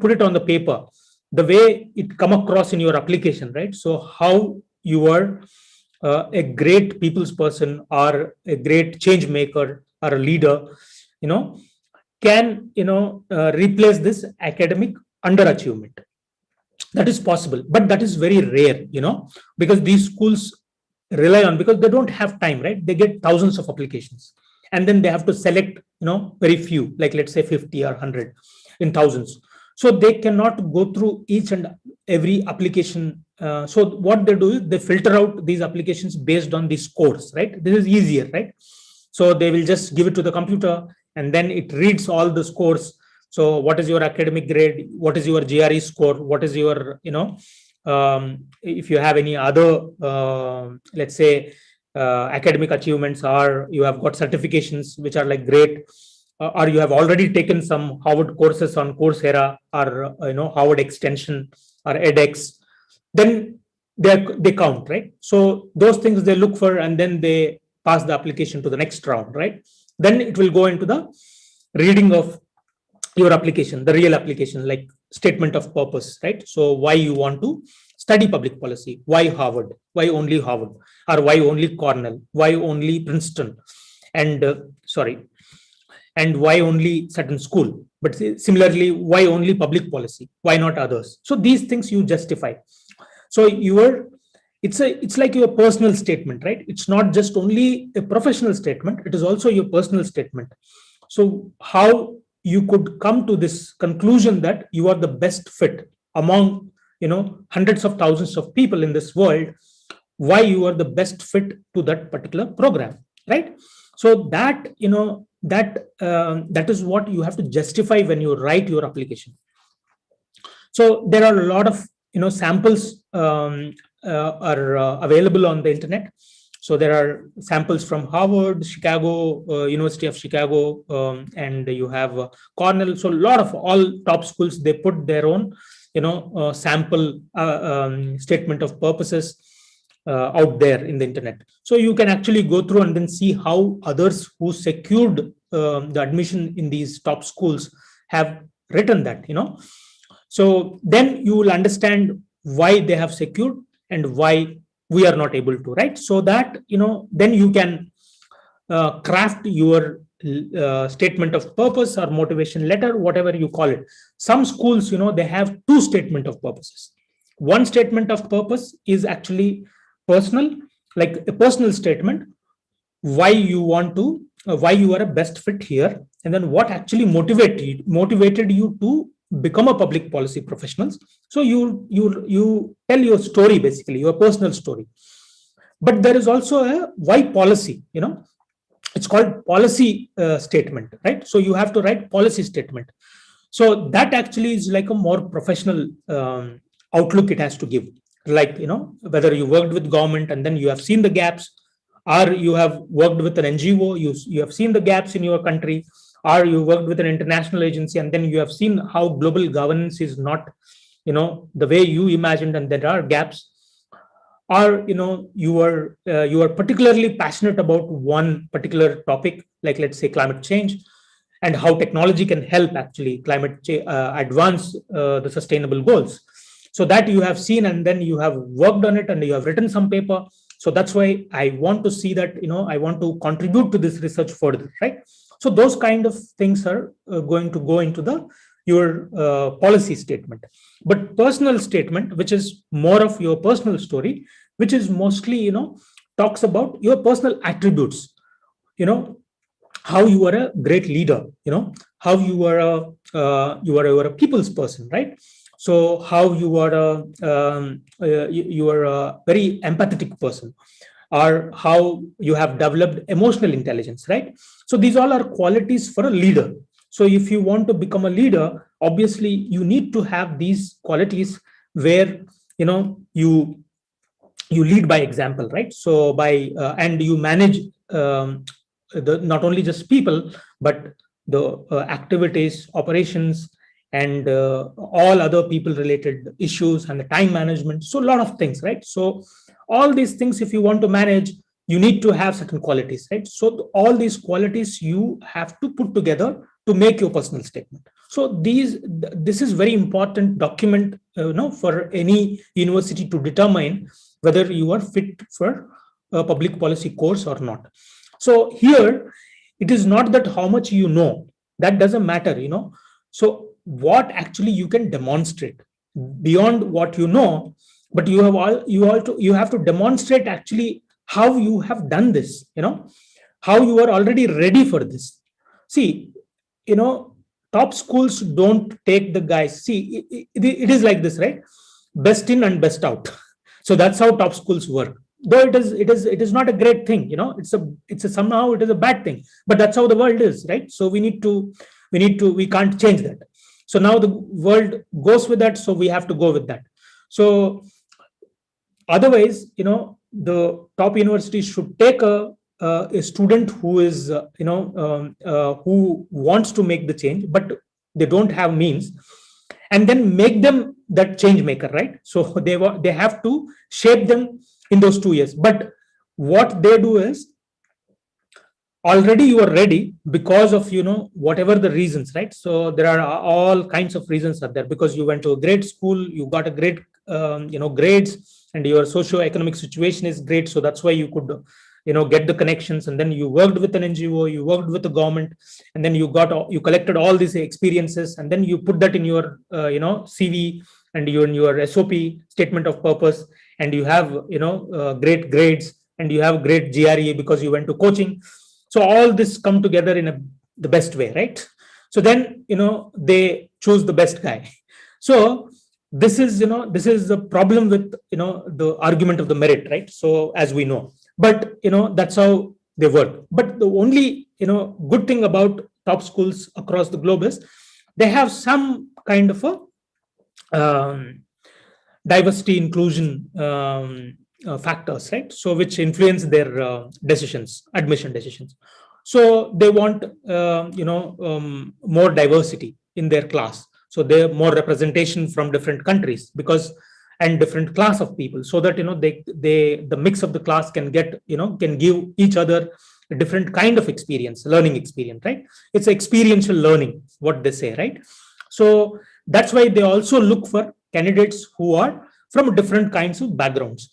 put it on the paper, the way it come across in your application, right? So how you are a great people's person, or a great change maker, or a leader, can replace this academic underachievement. That is possible, but that is very rare, because these schools rely on, because they don't have time, right? They get thousands of applications, and then they have to select very few, like let's say 50 or 100 in thousands. So they cannot go through each and every application. So what they do is they filter out these applications based on the scores, right? This is easier, right? So they will just give it to the computer, and then it reads all the scores. So what is your academic grade? What is your GRE score? What is your, if you have any other, let's say, academic achievements, or you have got certifications which are like great, or you have already taken some Harvard courses on Coursera, or Harvard Extension or edX, then they count, right? So those things they look for, and then they pass the application to the next round, right? Then it will go into the reading of your application, the real application, like statement of purpose, right? So why you want to study public policy, why Harvard, why only Harvard, or why only Cornell, why only Princeton, and and why only certain school. But similarly, why only public policy, why not others? So these things you justify. So it's like your personal statement, right? It's not just only a professional statement, it is also your personal statement. So how you could come to this conclusion that you are the best fit among hundreds of thousands of people in this world, why you are the best fit to that particular program, right? So that is what you have to justify when you write your application. So there are a lot of samples are available on the internet. So there are samples from Harvard, Chicago, University of Chicago, and you have Cornell. So a lot of all top schools, they put their own, sample statement of purposes out there in the internet. So you can actually go through and then see how others who secured the admission in these top schools have written that, So then you will understand why they have secured and why we are not able to, right? So that, then you can craft your statement of purpose or motivation letter, whatever you call it. Some schools, they have two statement of purposes. One statement of purpose is actually personal, like a personal statement, why you want to, why you are a best fit here, and then what actually motivated you to become a public policy professionals. So you tell your story, basically your personal story. But there is also a why policy, it's called policy statement, right? So you have to write policy statement. So that actually is like a more professional outlook it has to give. Like, whether you worked with government and then you have seen the gaps, or you have worked with an NGO, you have seen the gaps in your country, or you worked with an international agency and then you have seen how global governance is not, the way you imagined, and there are gaps. Or you are particularly passionate about one particular topic, like let's say climate change, and how technology can help actually advance the sustainable goals. So that you have seen and then you have worked on it and you have written some paper. So that's why I want to see that, I want to contribute to this research further, right? So those kind of things are going to go into your policy statement. But personal statement, which is more of your personal story, which is mostly, talks about your personal attributes, how you are a great leader, how you are a people's person, right? So how you are you are a very empathetic person, or how you have developed emotional intelligence, right? So these all are qualities for a leader. So if you want to become a leader, obviously you need to have these qualities where, you lead by example, right? So by and you manage not only just people, but the activities, operations, and all other people related issues, and the time management. So a lot of things, right? So all these things, if you want to manage, you need to have certain qualities, right? So all these qualities you have to put together to make your personal statement. So this is very important document, for any university to determine whether you are fit for a public policy course or not. So here, it is not that how much you know, that doesn't matter, So what actually you can demonstrate beyond what you know, but you have to demonstrate actually how you have done this, how you are already ready for this. See, top schools don't take the guys. See, it is like this, right? Best in and best out. So that's how top schools work. Though it is not a great thing, it's a somehow it is a bad thing, but that's how the world is, right? So we can't change that. So now the world goes with that, so we have to go with that. So otherwise, the top universities should take a student who is who wants to make the change, but they don't have means, and then make them that change maker, right? So they have to shape them in those 2 years. But what they do is, already you are ready because of whatever the reasons, right? So there are all kinds of reasons are there, because you went to a great school, you got a great grades, and your socio-economic situation is great, so that's why you could get the connections, and then you worked with an NGO, you worked with the government, and then you collected all these experiences, and then you put that in your CV, and in your SOP, statement of purpose, and you have great grades, and you have great GRE because you went to coaching. So all this come together in the best way, right? So then they choose the best guy. So this is the problem with the argument of the merit, right? So as we know, but that's how they work. But the only good thing about top schools across the globe is they have some kind of a diversity, inclusion factors, right? So which influence their admission decisions. So they want more diversity in their class, so they're more representation from different countries, because and different class of people, so that the mix of the class can can give each other a different kind of learning experience, right? It's experiential learning, what they say, right? So that's why they also look for candidates who are from different kinds of backgrounds.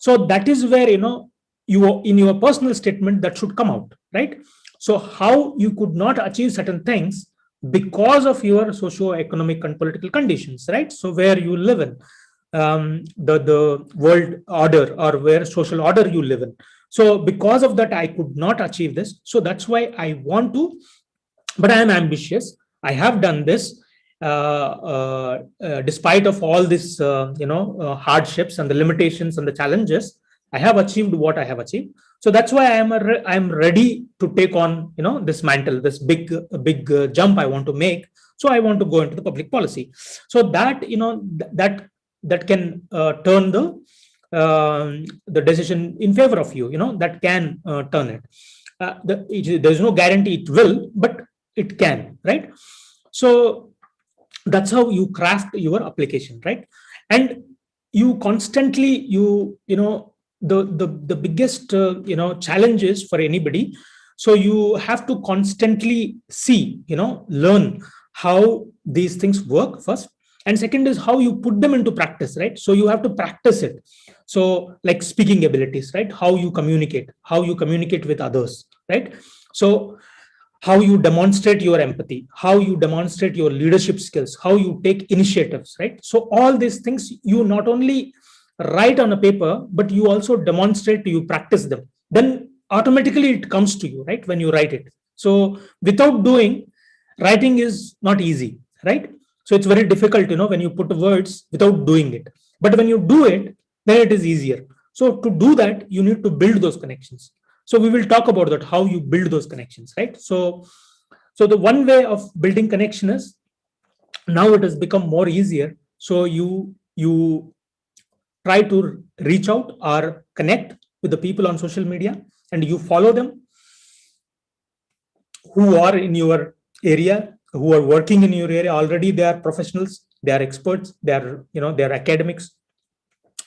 So that is where, you in your personal statement that should come out, right? So how you could not achieve certain things because of your socio-economic and political conditions, right? So where you live in, the world order, or where social order you live in. So because of that, I could not achieve this. So that's why I want to, but I am ambitious. I have done this, despite of all this, hardships and the limitations and the challenges. I have achieved what I have achieved. So that's why I am ready to take on, this mantle, this big jump I want to make. So I want to go into the public policy. So that, that can turn the decision in favor of you. That can turn it. There's no guarantee it will, but it can, right? So that's how you craft your application, right? And you constantly, the biggest challenges for anybody. So you have to constantly see, learn how these things work first, and second is how you put them into practice, right? So you have to practice it. So like speaking abilities, right? How you communicate with others, right? So how you demonstrate your empathy, how you demonstrate your leadership skills, how you take initiatives, right? So all these things you not only write on a paper, but you also demonstrate, you practice them. Then automatically it comes to you, right? When you write it. So without doing, writing is not easy, right? So it's very difficult, when you put words without doing it. But when you do it, then it is easier. So to do that, you need to build those connections. So we will talk about that, how you build those connections, right? So the one way of building connection is, now it has become more easier. So you try to reach out or connect with the people on social media, and you follow them who are in your area, who are working in your area already. They are professionals, they are experts, they are, they are academics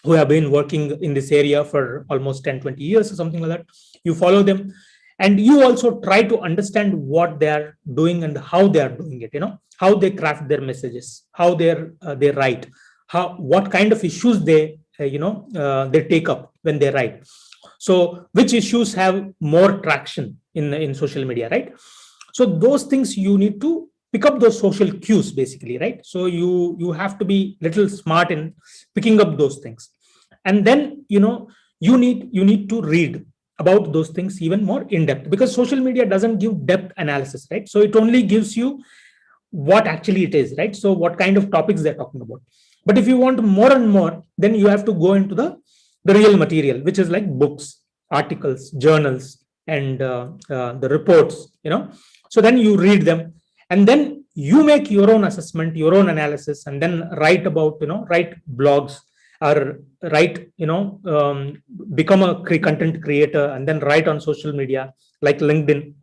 who have been working in this area for almost 10-20 years or something like that. You follow them, and you also try to understand what they are doing and how they are doing it, how they craft their messages, how they write, what kind of issues they they take up when they write. So which issues have more traction in social media, right? So those things you need to pick up, those social cues basically, right? So you have to be little smart in picking up those things. And then, you need to read about those things even more in depth, because social media doesn't give depth analysis, right? So it only gives you what actually it is, right? So what kind of topics they're talking about. But if you want more and more, then you have to go into the real material, which is like books, articles, journals, and the reports, so then you read them, and then you make your own assessment, your own analysis, and then write about, write blogs, or write, become a content creator, and then write on social media like LinkedIn.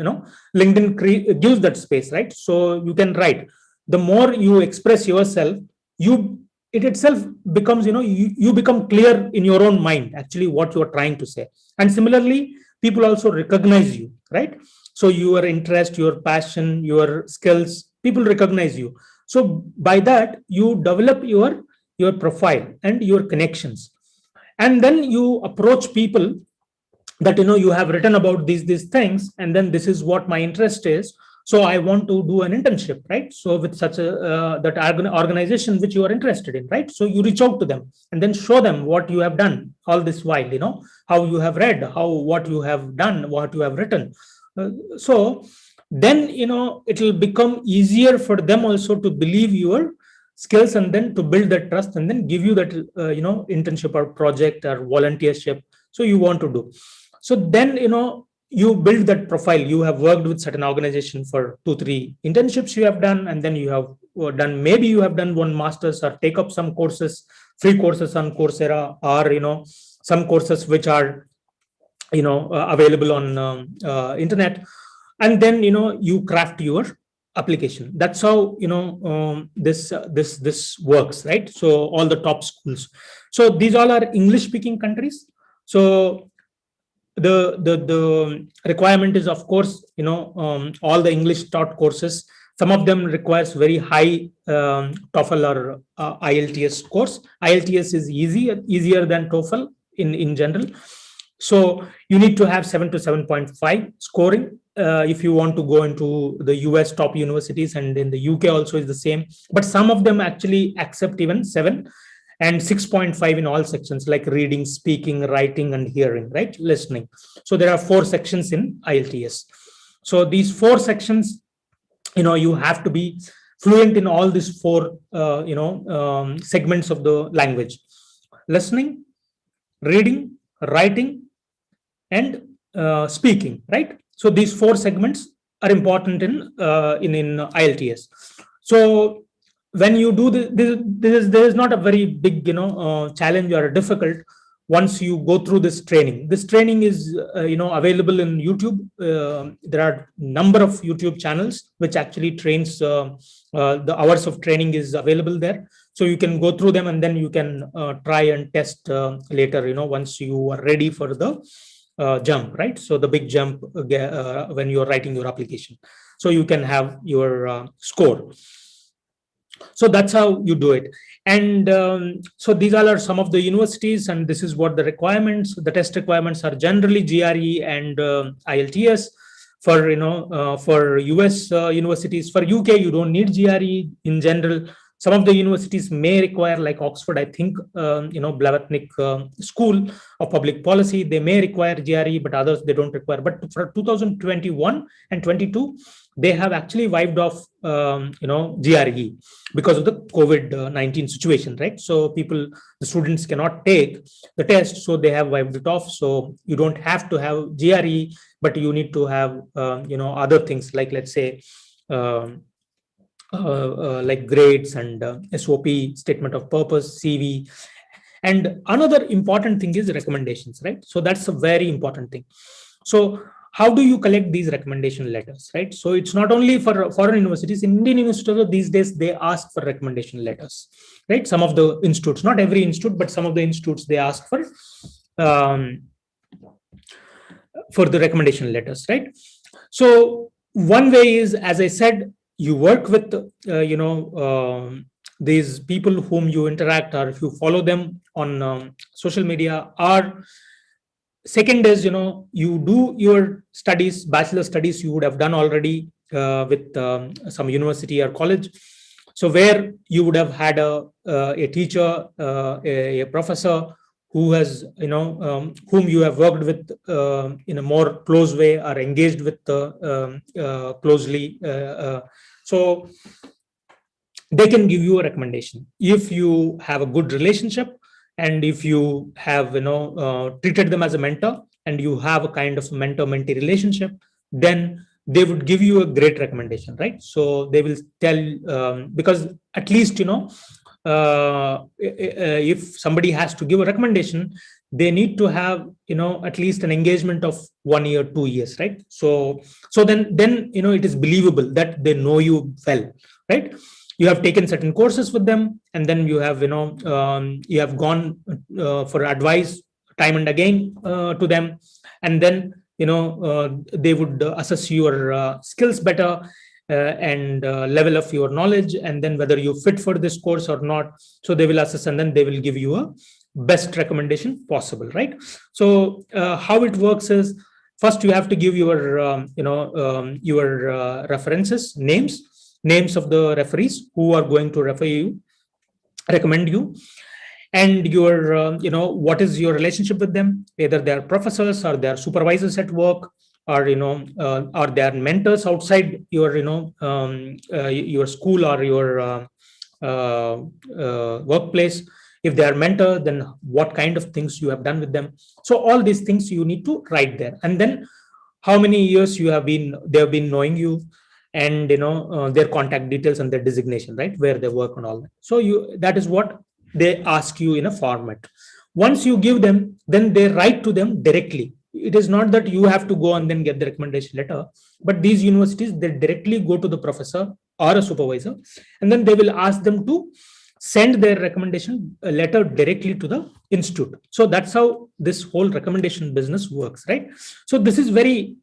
LinkedIn gives that space, right? So you can write. The more you express yourself, it itself becomes, you become clear in your own mind actually what you are trying to say. And similarly, people also recognize you, right? So your interest, your passion, your skills, people recognize you. So by that, you develop your profile and your connections, and then you approach people that, you have written about these things, and then this is what my interest is. So I want to do an internship, right? So with such a that organization which you are interested in, right? So you reach out to them and then show them what you have done all this while, how you have read, what you have done, what you have written. So then, it will become easier for them also to believe your skills, and then to build that trust, and then give you that internship or project or volunteership so you want to do. So then, you build that profile. You have worked with certain organization for 2-3 internships you have done, and then you have done, maybe you have done one master's, or take up some courses, free courses on Coursera, or some courses which are available on internet. And then, you craft your application. That's how, this works, right? So all the top schools, so these all are English speaking countries. So the requirement is, of course, all the English taught courses. Some of them requires very high TOEFL or IELTS course. IELTS is easier than TOEFL, in general. So you need to have 7 to 7.5 scoring if you want to go into the US top universities, and in the UK also is the same. But some of them actually accept even 7 and 6.5 in all sections, like reading, speaking, writing, and hearing, right? Listening. So there are 4 sections in IELTS. So these 4 sections, you have to be fluent in all these 4 segments of the language: listening, reading, writing, and speaking, right? So these 4 segments are important in IELTS. So when you do this is not a very big challenge or difficult once you go through this training. This training is available in YouTube. There are number of YouTube channels which actually trains. The hours of training is available there, so you can go through them, and then you can try and test later, once you are ready for the jump, right? So the big jump when you're writing your application, so you can have your score. So that's how you do it. And so these all are some of the universities, and this is what the requirements. The test requirements are generally GRE and IELTS. For US universities. For UK, you don't need GRE in general. Some of the universities may require, like Oxford, I think, Blavatnik School of Public Policy, they may require GRE, but others they don't require. But for 2021 and 22, they have actually wiped off, GRE because of the COVID-19 situation, right? So the students cannot take the test, so they have wiped it off. So you don't have to have GRE, but you need to have, other things like, let's say, like grades and SOP, statement of purpose, CV. And another important thing is recommendations, right? So that's a very important thing. So how do you collect these recommendation letters, right? So it's not only for foreign universities. In Indian universities these days, they ask for recommendation letters, right? Some of the institutes, not every institute, but some of the institutes, they ask for the recommendation letters, right? So one way is, as I said, you work with these people whom you interact, or if you follow them on social media. Or second is, you do your studies, bachelor studies, you would have done already with some university or college. So where you would have had a teacher, a professor who has, whom you have worked with in a more close way, or engaged with closely. So they can give you a recommendation if you have a good relationship, and if you have treated them as a mentor, and you have a kind of mentor-mentee relationship, then they would give you a great recommendation, right? So they will tell, because at least if somebody has to give a recommendation, they need to have at least an engagement of 1 year, 2 years, right? So then it is believable that they know you well, right? You have taken certain courses with them, and then you have you have gone for advice time and again to them, and then they would assess your skills better, and level of your knowledge, and then whether you fit for this course or not. So they will assess, and then they will give you a best recommendation possible, right? So how it works is, first you have to give your your references, names of the referees who are going to recommend you, and your what is your relationship with them. Either they are professors, or they are supervisors at work, or or they are mentors outside your your school or your workplace. If they are mentor, then what kind of things you have done with them. So all these things you need to write there, and then how many years they have been knowing you, and their contact details and their designation, right, where they work and all that. So that is what they ask you in a format. Once you give them, then they write to them directly. It is not that you have to go and then get the recommendation letter, but these universities, they directly go to the professor or a supervisor, and then they will ask them to send their recommendation letter directly to the institute. So that's how this whole recommendation business works, right? So this is very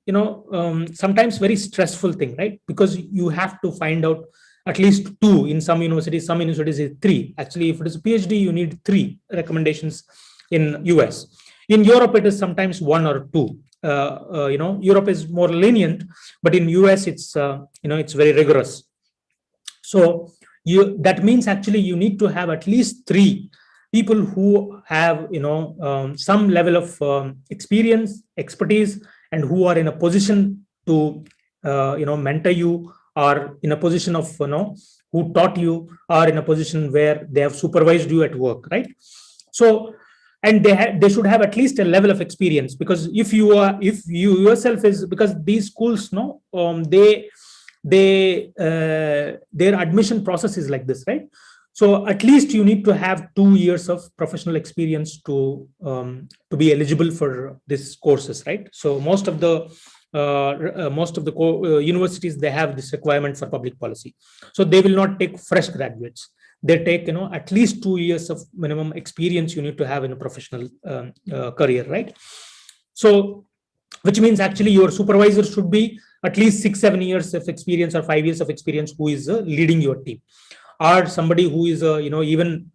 sometimes very stressful thing, right? Because you have to find out at least 2 in some universities is 3. Actually, if it is a PhD, you need 3 recommendations in US. In Europe, it is sometimes one or two. Europe is more lenient, but in US, it's very rigorous. So that means actually you need to have at least three people who have some level of experience, expertise, and who are in a position to mentor you, or in a position of who taught you, or in a position where they have supervised you at work, right? So, and they should have at least a level of experience, because if you yourself is, because these schools their admission process is like this, right? So at least you need to have 2 years of professional experience to be eligible for these courses, right? So most of the universities, they have this requirement for public policy. So they will not take fresh graduates. They take at least 2 years of minimum experience you need to have in a professional career, right? So which means actually your supervisor should be at least 6-7 years of experience, or 5 years of experience, who is leading your team, or somebody who is even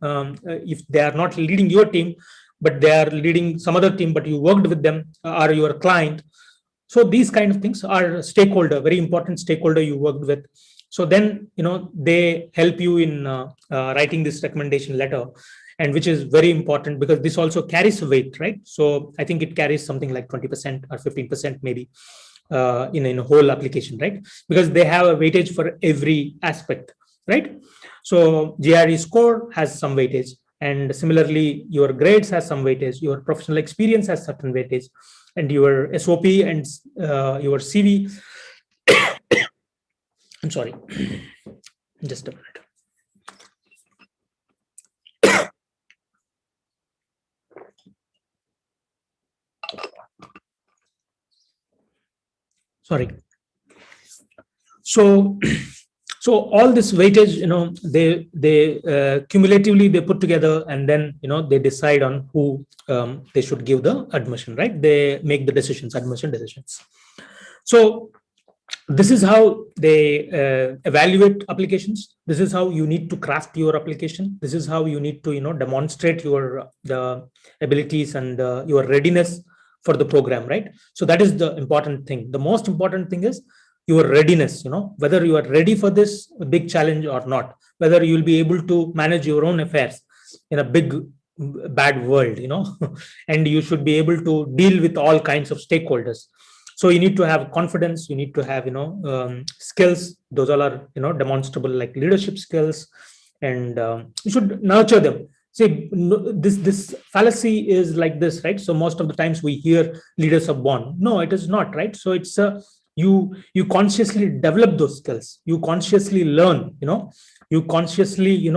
if they are not leading your team, but they are leading some other team, but you worked with them, or your client. So these kind of things are stakeholder, very important stakeholder you worked with. So then they help you in writing this recommendation letter, and which is very important, because this also carries weight, right? So I think it carries something like 20% or 15% maybe in a whole application, right? Because they have a weightage for every aspect, right? So GRE score has some weightage, and similarly your grades has some weightage, your professional experience has certain weightage, and your SOP and your CV. I'm sorry, just a minute. Sorry. So all this weightage, they cumulatively they put together, and then they decide on who they should give the admission, right? They make the decisions, admission decisions. So this is how they evaluate applications. This is how you need to craft your application. This is how you need to demonstrate the abilities and your readiness for the program, right? So that is the important thing. The most important thing is your readiness, whether you are ready for this big challenge or not, whether you will be able to manage your own affairs in a big bad world, and you should be able to deal with all kinds of stakeholders. So you need to have confidence, you need to have skills. Those all are demonstrable, like leadership skills, and you should nurture them. See, this fallacy is like this, right? So most of the times we hear leaders are born. No, it is not, right? So it's you consciously develop those skills, you consciously learn, you consciously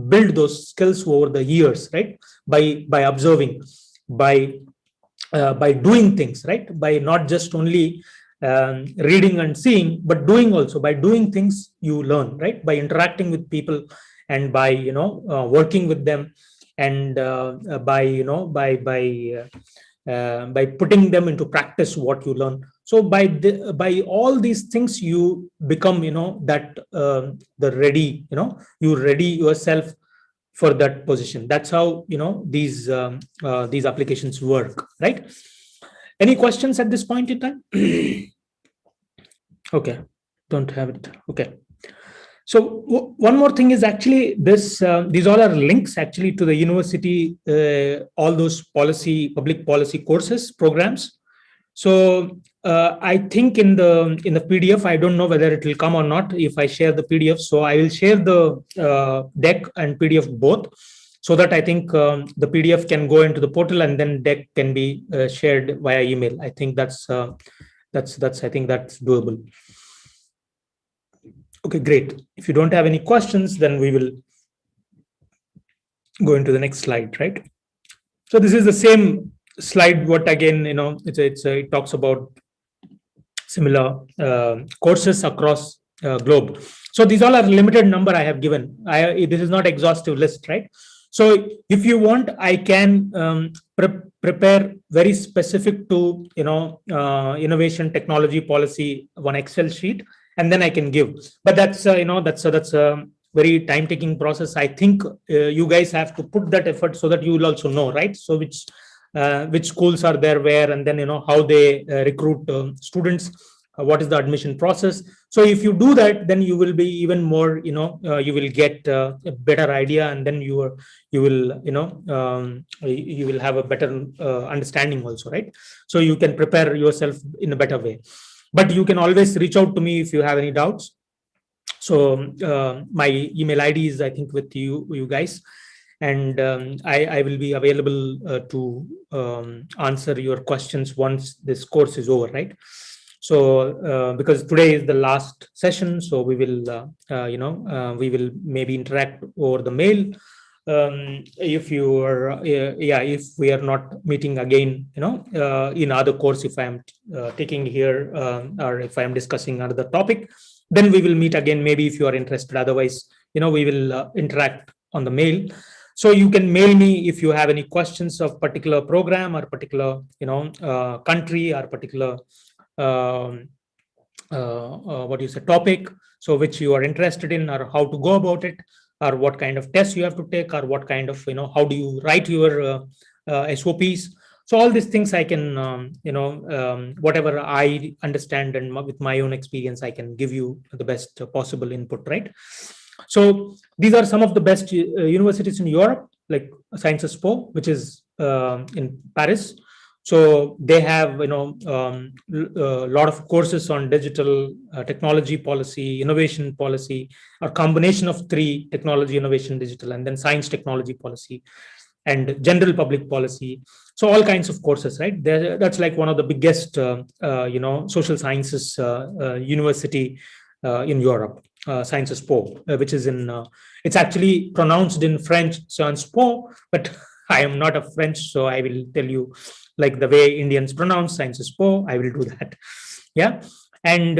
build those skills over the years, right? By observing, by doing things, right? By not just only reading and seeing, but doing also. By doing things you learn, right? By interacting with people, and by working with them, and by putting them into practice what you learn. So by all these things you become that the ready, you ready yourself for that position. That's how these applications work, right? Any questions at this point in time? Okay, don't have it. Okay. So one more thing is actually this. These all are links actually to the university, all those public policy courses, programs. So I think in the PDF, I don't know whether it will come or not if I share the PDF. So I will share the deck and PDF both, so that I think the PDF can go into the portal, and then deck can be shared via email. I think that's I think that's doable. Okay, great. If you don't have any questions, then we will go into the next slide, right? So this is the same slide. What again, it talks about similar courses across globe. So these all are limited number I have given. This is not exhaustive list, right? So if you want, I can prepare very specific to innovation, technology, policy, one Excel sheet, and then I can give. But that's very time-taking process. I think you guys have to put that effort so that you will also know, right? So which schools are there where, and then how they recruit students, what is the admission process. So if you do that, then you will be even more, you will get a better idea, and then you will you will have a better understanding also, right? So you can prepare yourself in a better way. But you can always reach out to me if you have any doubts. So my email ID is, I think, with you guys, and I will be available to answer your questions once this course is over, right? So because today is the last session, so we will we will maybe interact over the mail. If you are if we are not meeting again, in other course, if I am taking here, or if I am discussing another topic, then we will meet again, maybe, if you are interested. Otherwise, we will interact on the mail. So you can mail me if you have any questions of particular program, or particular country, or particular what you say, topic, so which you are interested in, or how to go about it, or what kind of tests you have to take, or what kind of how do you write your SOPs. So all these things I can whatever I understand, and with my own experience, I can give you the best possible input, right? So these are some of the best universities in Europe, like Sciences Po, which is in Paris. So they have a lot of courses on digital technology policy, innovation policy, or combination of three: technology, innovation, digital, and then science, technology, policy, and general public policy. So all kinds of courses, right? That's like one of the biggest social sciences university in Europe, Sciences Po, which is in it's actually pronounced in French Sciences Po, but I am not a French, so I will tell you like the way Indians pronounce Sciences Po. I will do that. Yeah. And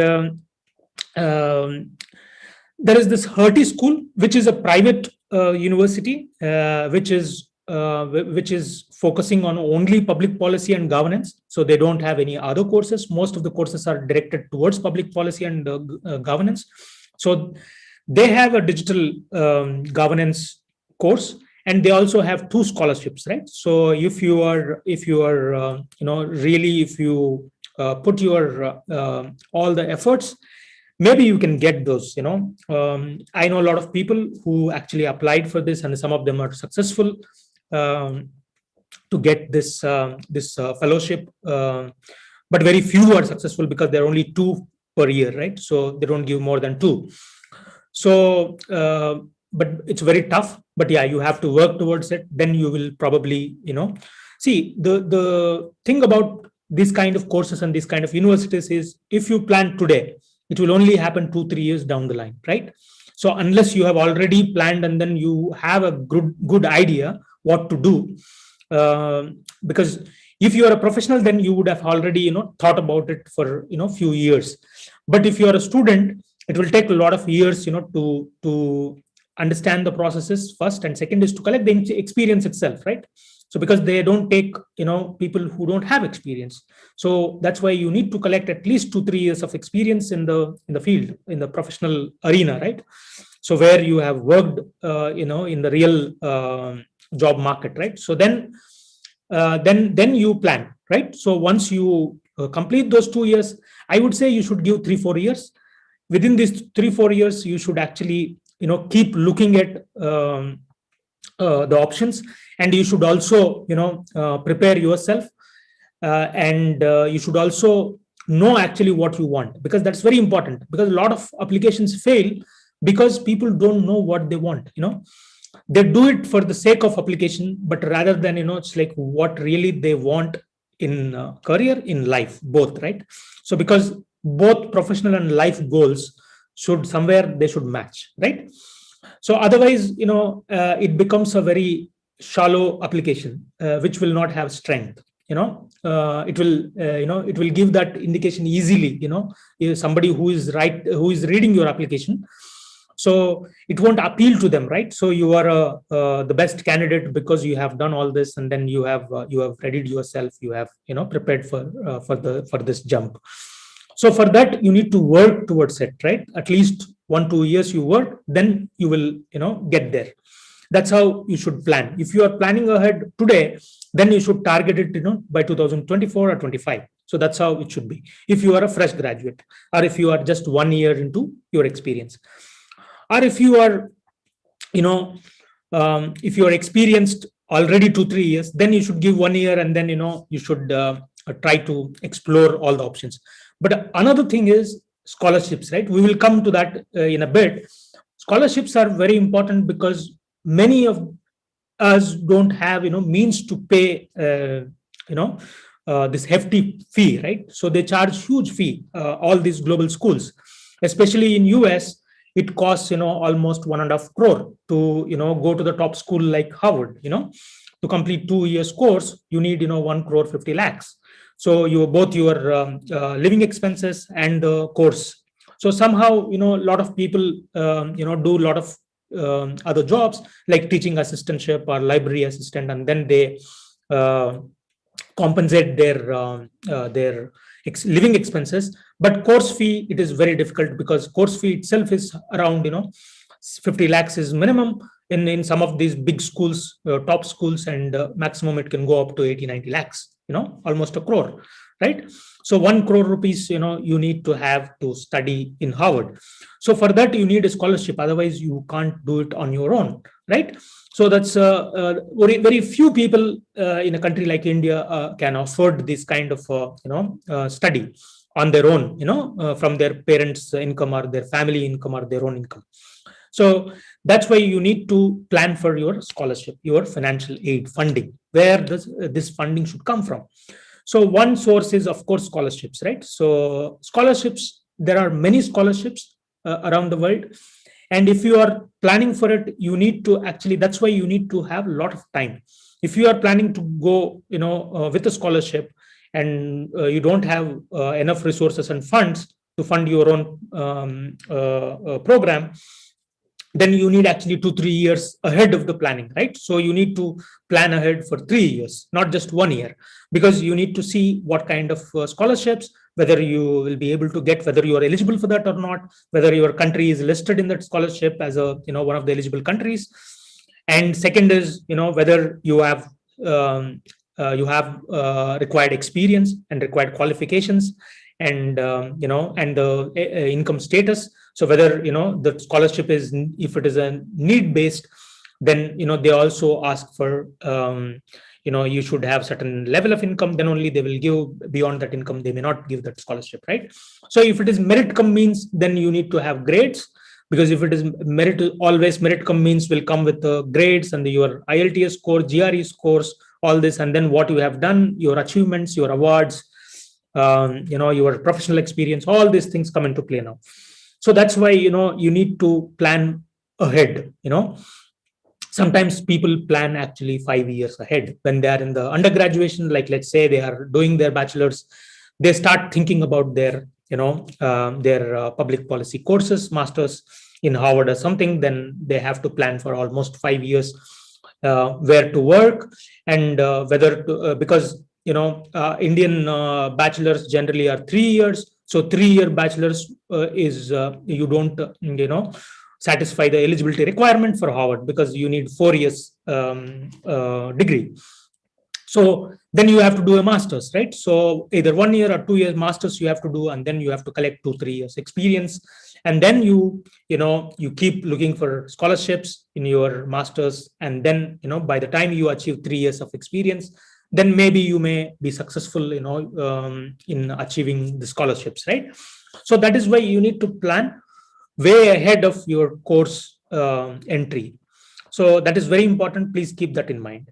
there is this Hertie School, which is a private university, which is focusing on only public policy and governance. So they don't have any other courses. Most of the courses are directed towards public policy and governance. So they have a digital governance course, and they also have 2 scholarships, right? So if you are really, if you put your all the efforts, maybe you can get those. I know a lot of people who actually applied for this, and some of them are successful to get this fellowship, but very few are successful, because there are only 2 per year, right? So they don't give more than 2. So but it's very tough. But yeah, you have to work towards it. Then you will probably see, the thing about this kind of courses and this kind of universities is, if you plan today, it will only happen 2-3 years down the line, right? So unless you have already planned, and then you have a good idea what to do, because if you are a professional, then you would have already thought about it for few years. But if you are a student, it will take a lot of years to understand the processes first, and second is to collect the experience itself, right? So because they don't take people who don't have experience, so that's why you need to collect at least 2-3 years of experience in the field, in the professional arena, right? So where you have worked in the real job market, right? So then you plan, right? So once you complete those 2 years, I would say you should give 3-4 years. Within these 3-4 years, you should actually keep looking at the options, and you should also prepare yourself, and you should also know actually what you want, because that's very important. Because a lot of applications fail because people don't know what they want. They do it for the sake of application, but rather than it's like what really they want in career, in life, both, right? So because both professional and life goals should somewhere, they should match, right? So otherwise it becomes a very shallow application, which will not have strength. It will give that indication easily. If somebody who is reading your application, so it won't appeal to them, right? So you are the best candidate because you have done all this, and then you have readied yourself, you have prepared for this jump. So for that, you need to work towards it, right? At least 1-2 years you work, then you will get there. That's how you should plan. If you are planning ahead today, then you should target it by 2024 or 25. So that's how it should be if you are a fresh graduate, or if you are just 1 year into your experience, or if you are if you are experienced already 2-3 years, then you should give 1 year, and then you should try to explore all the options. But another thing is scholarships, right? We will come to that in a bit. Scholarships are very important because many of us don't have means to pay this hefty fee, right? So they charge huge fee, all these global schools, especially in US. It costs almost 1.5 crore to go to the top school like Harvard. To complete 2 years course, you need 1.50 crore. So both your living expenses and the course. So somehow a lot of people do a lot of other jobs like teaching assistantship or library assistant, and then they compensate their living expenses. But course fee, it is very difficult, because course fee itself is around 50 lakhs is minimum in some of these big schools, top schools, and maximum it can go up to 80-90 lakhs, almost a crore, right? So 1 crore rupees you need to have to study in Harvard. So for that you need a scholarship, otherwise you can't do it on your own, right? So that's very, very few people in a country like India can afford this kind of study on their own, from their parents' income or their family income or their own income. So that's why you need to plan for your scholarship, your financial aid funding, where this funding should come from. So one source is, of course, scholarships, right? So scholarships, there are many scholarships around the world. And if you are planning for it, you need to actually, that's why you need to have a lot of time. If you are planning to go, with a scholarship, and you don't have enough resources and funds to fund your own program, then you need actually 2-3 years ahead of the planning, right? So you need to plan ahead for 3 years, not just 1 year, because you need to see what kind of scholarships, whether you will be able to get, whether you are eligible for that or not, whether your country is listed in that scholarship as a one of the eligible countries. And second is whether you have required experience and required qualifications, and and the income status. So whether the scholarship is, if it is a need based, then they also ask for you should have certain level of income, then only they will give. Beyond that income, they may not give that scholarship, right? So if it is merit cum means, then you need to have grades, because if it is merit, always merit cum means will come with the grades and your IELTS score, GRE scores, all this, and then what you have done, your achievements, your awards, your professional experience, all these things come into play now. So that's why you need to plan ahead. Sometimes people plan actually 5 years ahead when they are in the undergraduation. Like, let's say they are doing their bachelor's, they start thinking about their public policy courses, masters in Harvard or something. Then they have to plan for almost 5 years where to work, and whether to, because Indian bachelors generally are 3 years. So 3-year bachelor's is you don't satisfy the eligibility requirement for Harvard, because you need 4 years degree. So then you have to do a master's, right? So either 1 year or 2 years master's you have to do, and then you have to collect 2-3 years experience, and then you keep looking for scholarships in your master's, and then by the time you achieve 3 years of experience, then maybe you may be successful in achieving the scholarships, right? So that is why you need to plan way ahead of your course entry. So that is very important. Please keep that in mind.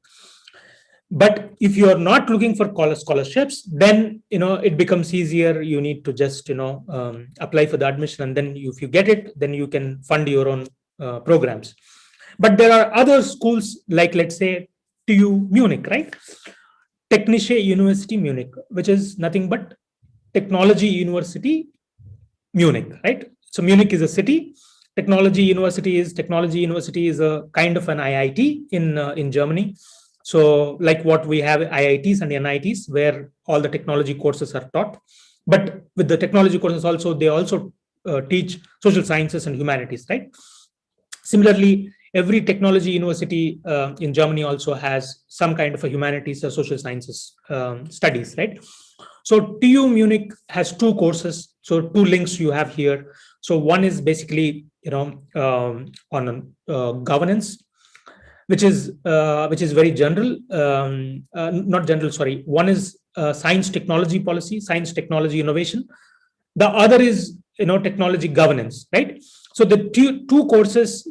But if you are not looking for scholarships, then it becomes easier. You need to just apply for the admission, and then if you get it, then you can fund your own programs. But there are other schools, like, let's say, TU Munich, right? Technische University Munich, which is nothing but Technology University Munich, right? So Munich is a city. Technology University is a kind of an IIT in Germany. So like what we have IITs and NITs, where all the technology courses are taught. But with the technology courses also, they also teach social sciences and humanities, right? Similarly, every technology university in Germany also has some kind of a humanities or social sciences studies, right? So TU Munich has two courses, so two links you have here. So one is basically, on governance, which is very general, not general, sorry. One is science technology policy, science technology innovation. The other is, technology governance, right? So the two courses,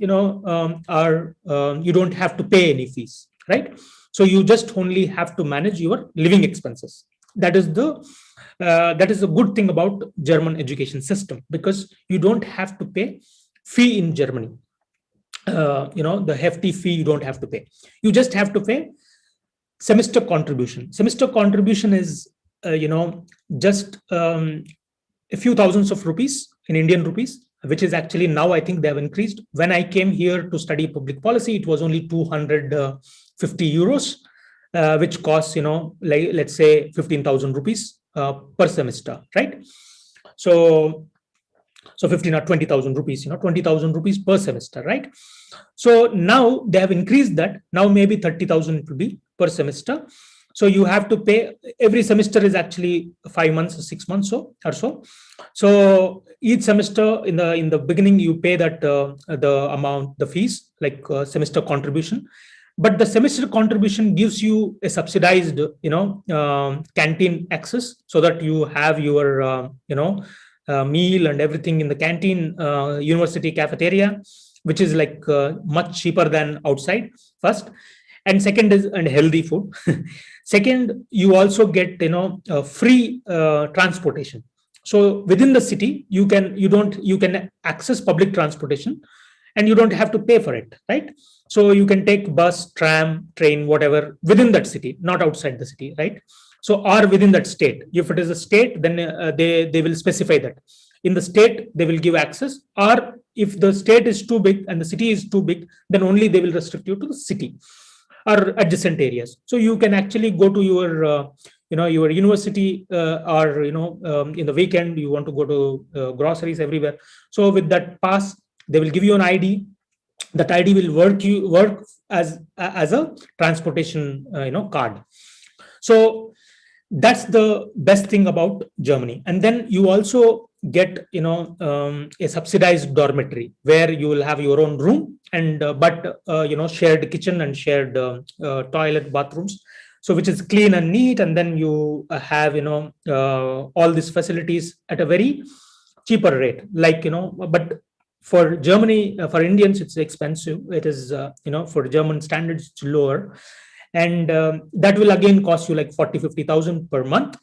are, you don't have to pay any fees, right? So you just only have to manage your living expenses. That is the good thing about German education system, because you don't have to pay fee in Germany. The hefty fee you don't have to pay. You just have to pay semester contribution. Semester contribution is, just a few thousands of rupees in Indian rupees, which is actually now I think they have increased. When I came here to study public policy, it was only 250 euros, which costs, like, let's say 15,000 rupees per semester, right? So 15 or 20,000 rupees, 20,000 rupees per semester, right? So now they have increased that. Now maybe 30,000 it will be per semester. So you have to pay. Every semester is actually 5 months or 6 months or so. So each semester, in the beginning, you pay that the amount, the fees, like semester contribution. But the semester contribution gives you a subsidized, canteen access, so that you have your, meal and everything in the canteen, university cafeteria, which is like much cheaper than outside. First, and second is and healthy food. Second, you also get, free transportation. So within the city, you can access public transportation, and you don't have to pay for it, right? So you can take bus, tram, train, whatever, within that city, not outside the city, right? So, or within that state. If it is a state, then they will specify that in the state they will give access, or if the state is too big and the city is too big, then only they will restrict you to the city or adjacent areas. So you can actually go to your your university, or in the weekend you want to go to groceries everywhere. So with that pass, they will give you an ID. That ID will work as a transportation card. So that's the best thing about Germany. And then you also get a subsidized dormitory, where you will have your own room, and but shared kitchen and shared toilet, bathrooms, so which is clean and neat. And then you have all these facilities at a very cheaper rate, like but for Germany, for Indians it's expensive. It is for German standards it's lower, and that will again cost you like 40-50,000 per month.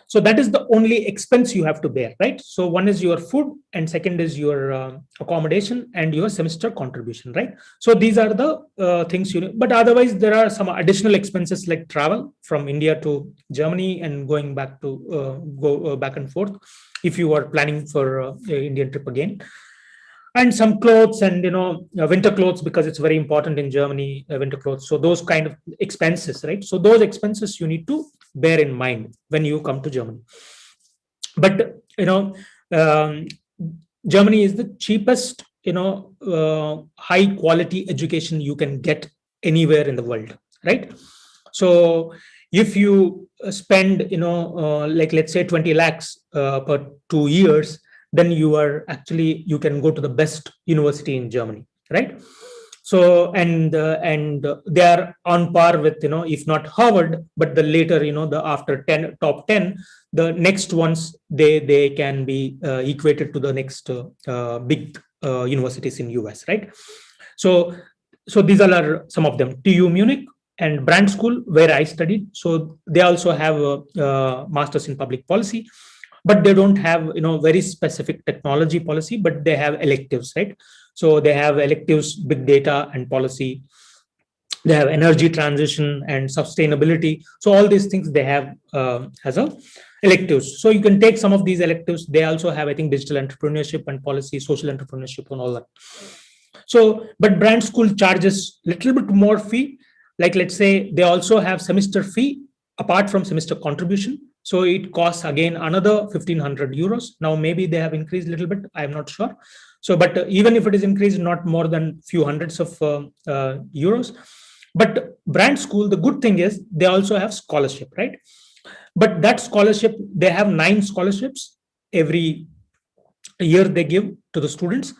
So that is the only expense you have to bear, right? So one is your food, and second is your accommodation and your semester contribution, right? So these are the things but otherwise there are some additional expenses, like travel from India to Germany and going back to go back and forth, if you are planning for Indian trip again. And some clothes, and winter clothes, because it's very important in Germany, winter clothes. So those kind of expenses, right? So those expenses you need to bear in mind when you come to Germany. But um, Germany is the cheapest high quality education you can get anywhere in the world, right? So if you spend like, let's say 20 lakhs per 2 years, then you can go to the best university in Germany, right? So and they are on par with, if not Harvard, but the later, the after top 10, the next ones, they can be equated to the next big universities in US, right? So these all are some of them. TU Munich and Brand School, where I studied, so they also have a masters in public policy, but they don't have very specific technology policy, but they have electives, right? So they have electives, big data and policy. They have energy transition and sustainability. So all these things they have as a electives. So you can take some of these electives. They also have, I think, digital entrepreneurship and policy, social entrepreneurship, and all that. So but Brand School charges little bit more fee. Like, let's say they also have semester fee apart from semester contribution. So it costs again another 1,500 euros. Now maybe they have increased a little bit. I'm not sure. So, but even if it is increased, not more than few hundreds of euros. But brand school, the good thing is they also have scholarship, right? But that scholarship, they have 9 scholarships every year they give to the students.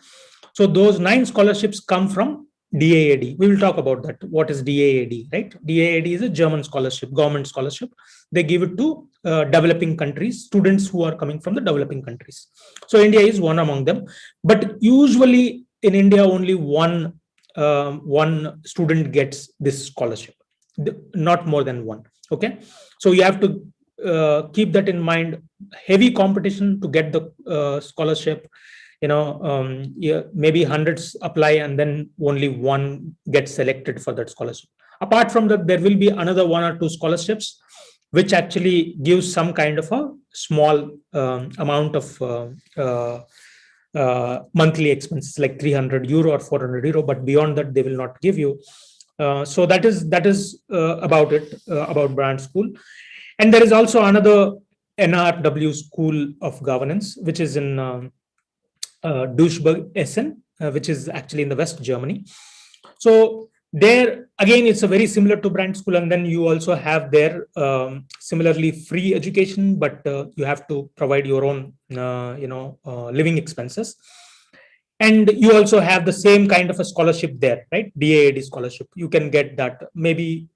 So those 9 scholarships come from DAAD. We will talk about that. What is DAAD, right? DAAD is a German scholarship, government scholarship. They give it to developing countries, students who are coming from the developing countries. So India is one among them. But usually in India, only one student gets this scholarship, not more than one. Okay. So you have to keep that in mind. Heavy competition to get the scholarship. Yeah, maybe hundreds apply and then only one gets selected for that scholarship. Apart from that, there will be another 1 or 2 scholarships which actually gives some kind of a small amount of monthly expenses, like 300 euro or 400 euro, but beyond that they will not give you. So that is about it, about brand school. And there is also another NRW School of Governance, which is in Duisburg, Essen, which is actually in the West Germany. So there again, it's a very similar to brand school, and then you also have there similarly free education, but you have to provide your own living expenses. And you also have the same kind of a scholarship there, right? DAAD scholarship. You can get that maybe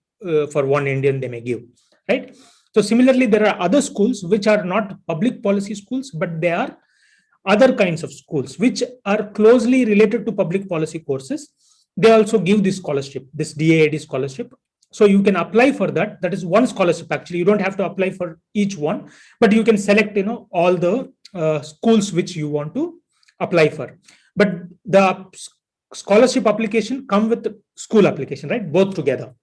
for one Indian they may give, right? So similarly, there are other schools which are not public policy schools, but they are other kinds of schools which are closely related to public policy courses. They also give this scholarship, this DAAD scholarship. So you can apply for that. That is one scholarship. Actually, you don't have to apply for each one, but you can select, all the schools which you want to apply for. But the scholarship application come with the school application, right? Both together.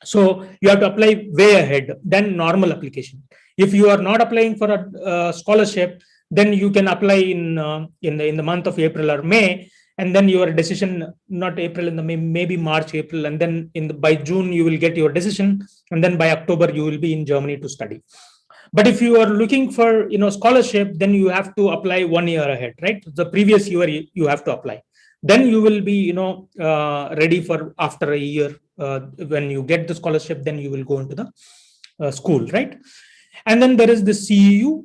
So you have to apply way ahead than normal application. If you are not applying for a scholarship, then you can apply in the month of April or May, and then your decision, not April, in the maybe March, April, and then by June you will get your decision, and then by October you will be in Germany to study. But if you are looking for scholarship, then you have to apply 1 year ahead, right? The previous year you have to apply. Then you will be ready for after a year. When you get the scholarship, then you will go into the school, right? And then there is the CEU,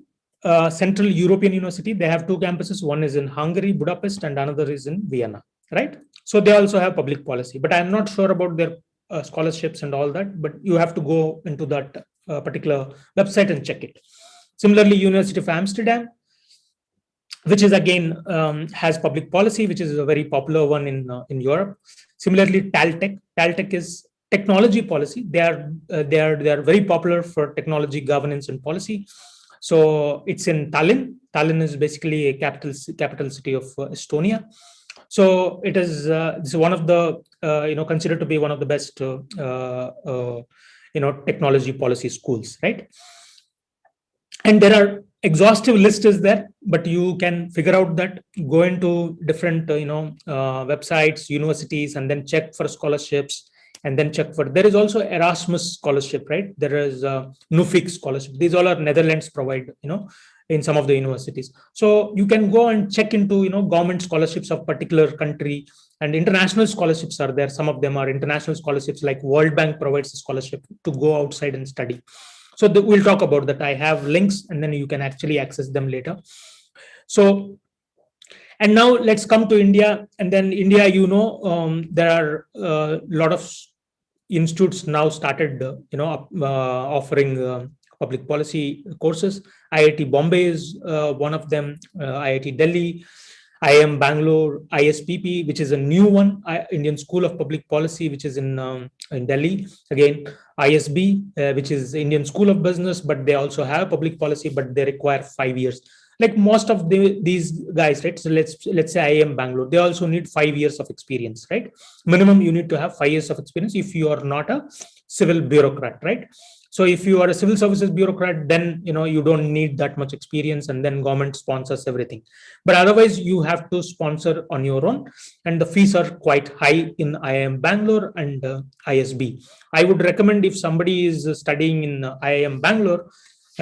Central European University. They have 2 campuses. One is in Hungary, Budapest, and another is in Vienna, right? So they also have public policy, but I'm not sure about their scholarships and all that, but you have to go into that particular website and check it. Similarly, University of Amsterdam, which is again has public policy, which is a very popular one in Europe. Similarly, Taltech is technology policy. They are very popular for technology governance and policy. So it's in Tallinn. Tallinn is basically a capital city of Estonia. So it is this is one of the considered to be one of the best technology policy schools, right? And there are exhaustive list is there, but you can figure out that, go into different websites, universities, and then check for scholarships, and then check for, there is also Erasmus scholarship, right? There is Nuffic scholarship. These all are Netherlands provide, in some of the universities. So you can go and check into government scholarships of particular country, and international scholarships are there. Some of them are international scholarships, like World Bank provides a scholarship to go outside and study. So we'll talk about that. I have links, and then you can actually access them later. So, and now let's come to India. And then India, there are a lot of institutes now started, offering public policy courses. IIT Bombay is one of them. IIT Delhi, IIM Bangalore, ISPP, which is a new one, Indian School of Public Policy, which is in Delhi. Again, ISB, which is Indian School of Business, but they also have public policy, but they require 5 years. Like most of these guys, right? So let's say IIM Bangalore, they also need 5 years of experience, right? Minimum, you need to have 5 years of experience if you are not a civil bureaucrat, right? So if you are a civil services bureaucrat, then you don't need that much experience, and then government sponsors everything. But otherwise, you have to sponsor on your own, and the fees are quite high in IIM Bangalore and ISB. I would recommend, if somebody is studying in IIM Bangalore,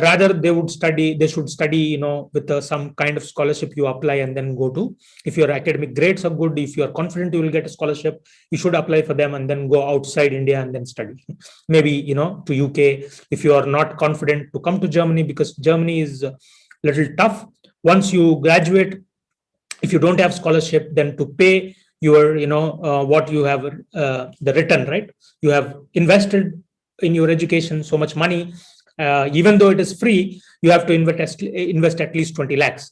Rather they should study, with some kind of scholarship you apply and then go to. If your academic grades are good, if you are confident you will get a scholarship, you should apply for them and then go outside India and then study. Maybe, to UK. If you are not confident, to come to Germany, because Germany is a little tough. Once you graduate, if you don't have scholarship, then to pay your, what you have, the return, right? You have invested in your education so much money. Even though it is free, you have to invest at least 20 lakhs.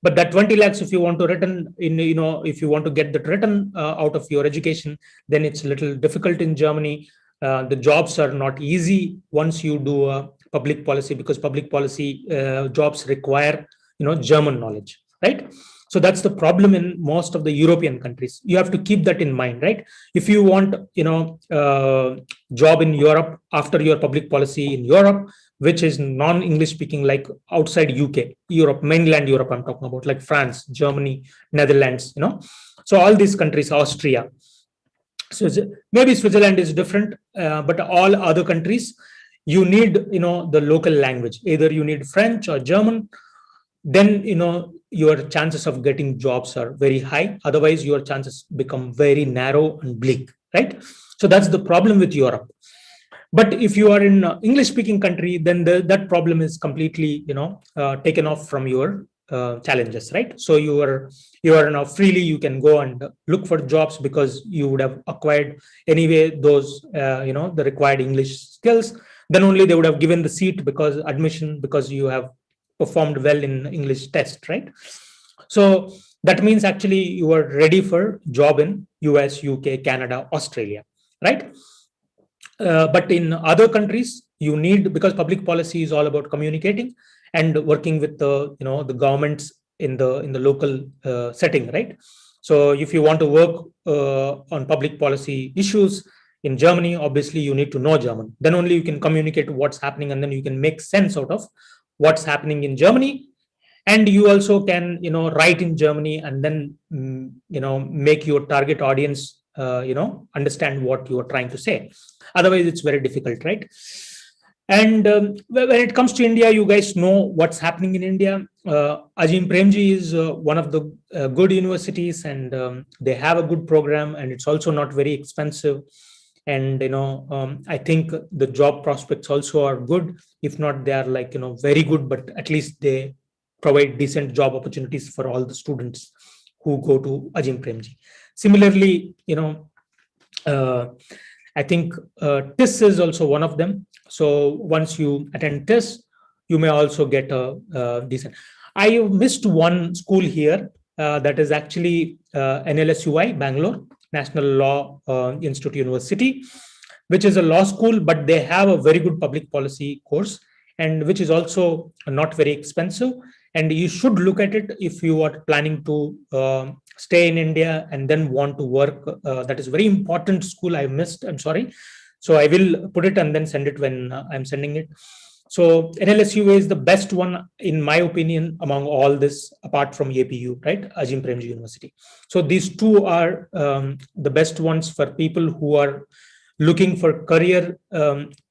But that 20 lakhs, if you want to return in, if you want to get that return out of your education, then it's a little difficult in Germany. The jobs are not easy once you do a public policy, because public policy jobs require, German knowledge, right? So that's the problem in most of the European countries. You have to keep that in mind, right? If you want, job in Europe after your public policy in Europe, which is non-English speaking, like outside UK, Europe, mainland Europe, I'm talking about, like France, Germany, Netherlands, So all these countries, Austria. So maybe Switzerland is different, but all other countries, you need, the local language. Either you need French or German, then, your chances of getting jobs are very high. Otherwise, your chances become very narrow and bleak, right? So that's the problem with Europe. But if you are in English speaking country, then that problem is completely, taken off from your challenges, right? So you are now freely, you can go and look for jobs, because you would have acquired anyway those, the required English skills. Then only they would have given the seat, because admission, because you have performed well in English test, right? So that means actually you are ready for job in US, UK, Canada, Australia, right? But in other countries, you need, because public policy is all about communicating and working with the, the governments in the local setting, right? So if you want to work on public policy issues in Germany, obviously you need to know German. Then only you can communicate what's happening, and then you can make sense out of what's happening in Germany. And you also can, write in Germany, and then, make your target audience, understand what you are trying to say. Otherwise, it's very difficult, right? And when it comes to India, you guys know what's happening in India. Ajim Premji is one of the good universities, and they have a good program, and it's also not very expensive. And I think the job prospects also are good. If not, they are like, very good, but at least they provide decent job opportunities for all the students who go to Ajim Premji. Similarly, I think TIS is also one of them. So once you attend TIS, you may also get a decent. I missed one school here that is actually NLSUI, Bangalore, National Law Institute University, which is a law school, but they have a very good public policy course, and which is also not very expensive. And you should look at it if you are planning to stay in India and then want to work. That is a very important school. I missed, I'm sorry. So I will put it and then send it when I'm sending it. So NLSUA is the best one, in my opinion, among all this, apart from APU, right? Ajim Premji University. So these two are the best ones for people who are looking for career,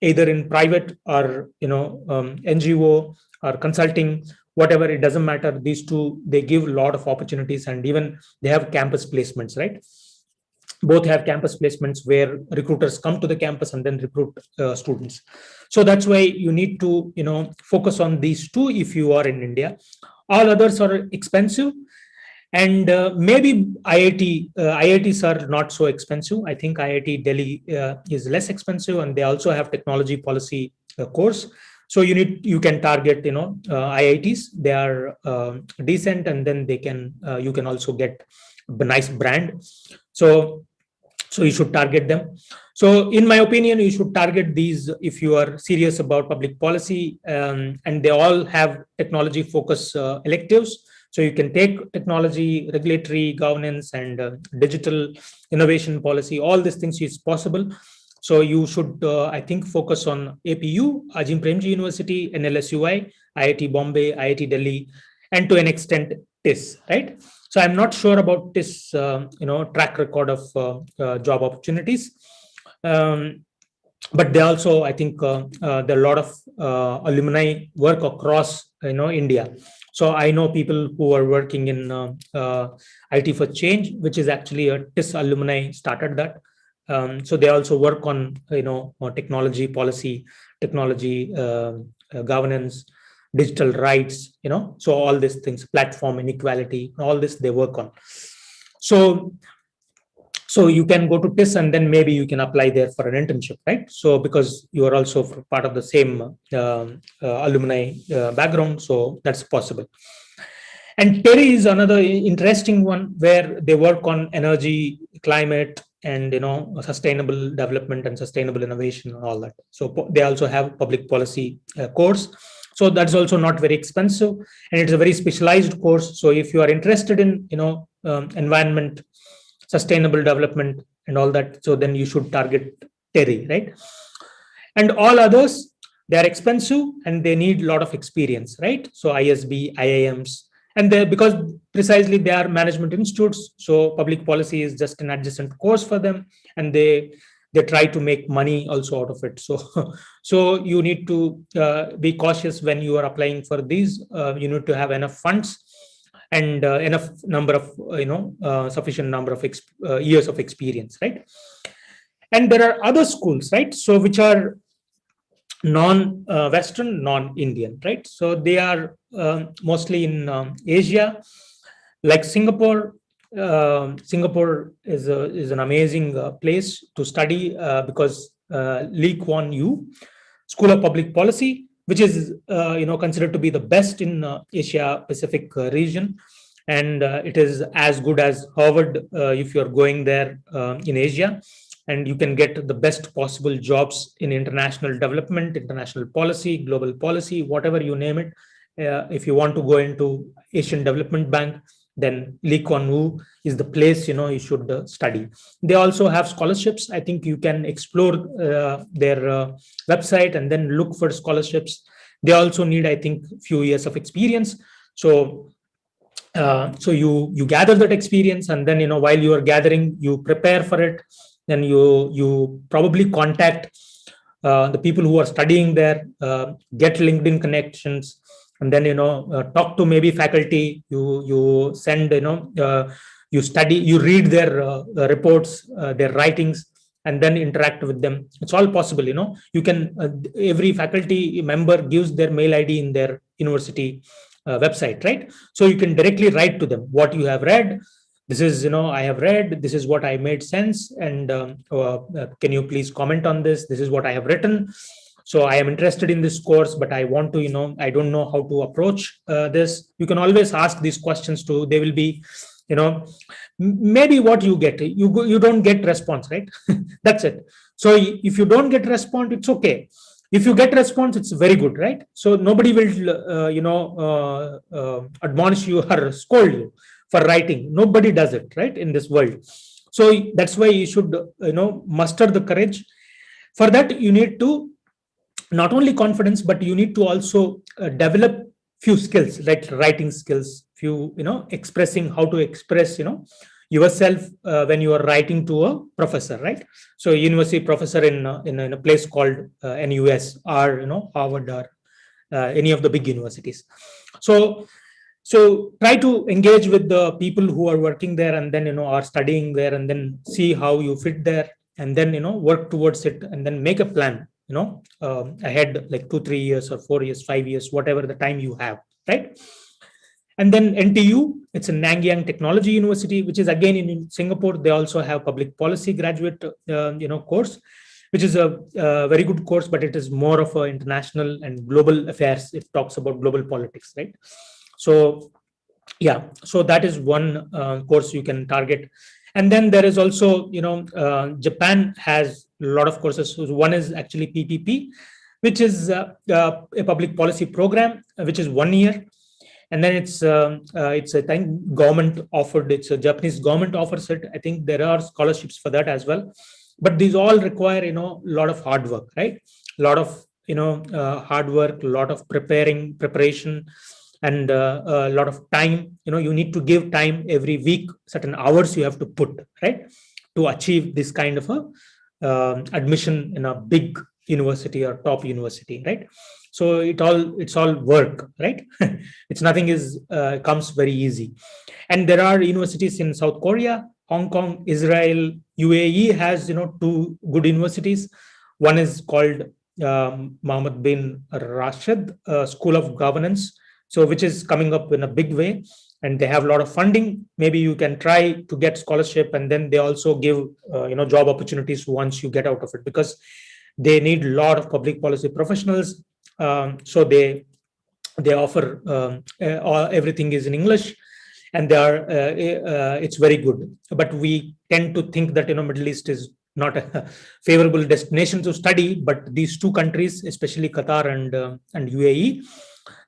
either in private or, NGO or consulting, whatever, it doesn't matter. These two, they give a lot of opportunities, and even they have campus placements, right? Both have campus placements where recruiters come to the campus and then recruit students. So that's why you need to, focus on these two if you are in India. All others are expensive, and maybe IITs are not so expensive. I think IIT Delhi is less expensive, and they also have technology policy course. So you can target, IITs. They are decent, and then you can also get a nice brand. So you should target them. So in my opinion, you should target these if you are serious about public policy, and they all have technology focus electives. So you can take technology, regulatory governance, and digital innovation policy. All these things is possible. So you should, I think, focus on APU, Ajim Premji University, NLSUI, IIT Bombay, IIT Delhi, and to an extent TIS, right? So I'm not sure about this, track record of job opportunities. but they also, I think, there are a lot of alumni work across India. So I know people who are working in IT for Change, which is actually a TIS alumni started that. So they also work on technology policy, technology governance, digital rights, so all these things, platform inequality, all this they work on. So you can go to TIS and then maybe you can apply there for an internship, right? So because you are also part of the same alumni background, so that's possible. And Terry is another interesting one where they work on energy, climate, and sustainable development and sustainable innovation and all that. So they also have public policy course. So that's also not very expensive, and it's a very specialized course. So if you are interested in environment, sustainable development, and all that, so then you should target Terry, right? And all others, they are expensive and they need a lot of experience, right? So ISB, IIMs, and they, because precisely they are management institutes, so public policy is just an adjacent course for them, and they try to make money also out of it. So so you need to be cautious when you are applying for these. You need to have enough funds and enough number of sufficient number of years of experience, right? And there are other schools, right, so which are non-Western, non-Indian, right? So they are mostly in Asia, like Singapore. Singapore is an amazing place to study because Lee Kuan Yew School of Public Policy, which is considered to be the best in Asia Pacific region, and it is as good as Harvard if you are going there in Asia, and you can get the best possible jobs in international development, international policy, global policy, whatever you name it. If you want to go into Asian Development Bank, then Lee Kuan Yew is the place you should study. They also have scholarships. I think you can explore their website and then look for scholarships. They also need, I think, few years of experience. So you gather that experience, and then while you are gathering, you prepare for it. Then you probably contact the people who are studying there, get LinkedIn connections, and then talk to maybe faculty. You send you study, you read their reports, their writings, and then interact with them. It's all possible. You can every faculty member gives their mail ID in their university website, right? So you can directly write to them what you have read. This is I have read, this is what I made sense, and can you please comment on this? This is what I have written. So I am interested in this course, but I want to I don't know how to approach this. You can always ask these questions to. They will be maybe what you get, you don't get response, right? That's it. So if you don't get response, it's okay. If you get response, it's very good, right? So nobody will admonish you or scold you for writing. Nobody does it, right, in this world. So that's why you should muster the courage. For that, you need to not only confidence, but you need to also develop few skills, like writing skills, few expressing, how to express yourself when you are writing to a professor, right? So university professor in a place called NUS, or Harvard, or any of the big universities. So try to engage with the people who are working there, and then are studying there, and then see how you fit there, and then work towards it, and then make a plan ahead, like 2-3 years or 4 years, 5 years, whatever the time you have, right? And then NTU, it's a Nanyang Technology University, which is again in Singapore. They also have public policy graduate course, which is a very good course, but it is more of a international and global affairs. It talks about global politics, right? So yeah, so that is one course you can target. And then there is also Japan has a lot of courses. So one is actually PPP, which is a public policy program, which is 1 year. And then it's I think government offered, it's a Japanese government offers it. I think there are scholarships for that as well, but these all require a lot of hard work, right? A lot of hard work, a lot of preparation, and a lot of time. You need to give time every week, certain hours you have to put, right, to achieve this kind of a admission in a big university or top university, right? So it's all work, right? It's nothing is comes very easy. And there are universities in South Korea, Hong Kong, Israel, UAE has two good universities. One is called Mohammed bin Rashid School of Governance, so which is coming up in a big way, and they have a lot of funding. Maybe you can try to get scholarship, and then they also give job opportunities once you get out of it, because they need a lot of public policy professionals. So they offer everything is in English, and they are it's very good. But we tend to think that Middle East is not a favorable destination to study, but these two countries, especially Qatar and UAE,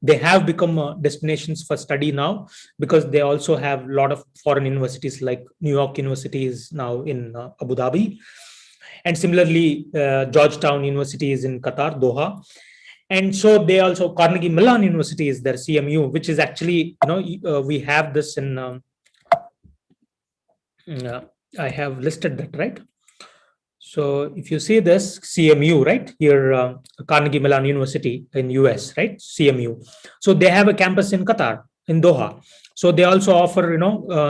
they have become destinations for study now, because they also have a lot of foreign universities, like New York University is now in Abu Dhabi, and similarly Georgetown University is in Qatar, Doha. And so they also, Carnegie Mellon University is there, CMU, which is actually we have this in I have listed that, right? So if you see this CMU right here, Carnegie Mellon University in US, right? CMU. So they have a campus in Qatar, in Doha. So they also offer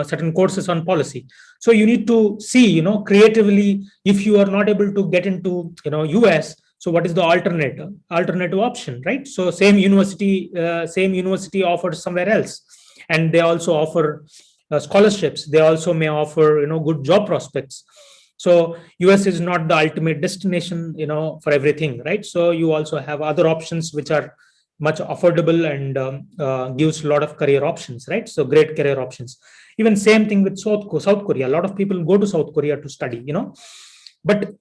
certain courses on policy. So you need to see creatively, if you are not able to get into US, so what is the alternative option, right? So same university offers somewhere else, and they also offer scholarships. They also may offer good job prospects. So US is not the ultimate destination for everything, right? So you also have other options which are much affordable and gives a lot of career options, right? So great career options. Even same thing with South Korea. A lot of people go to South Korea to study, but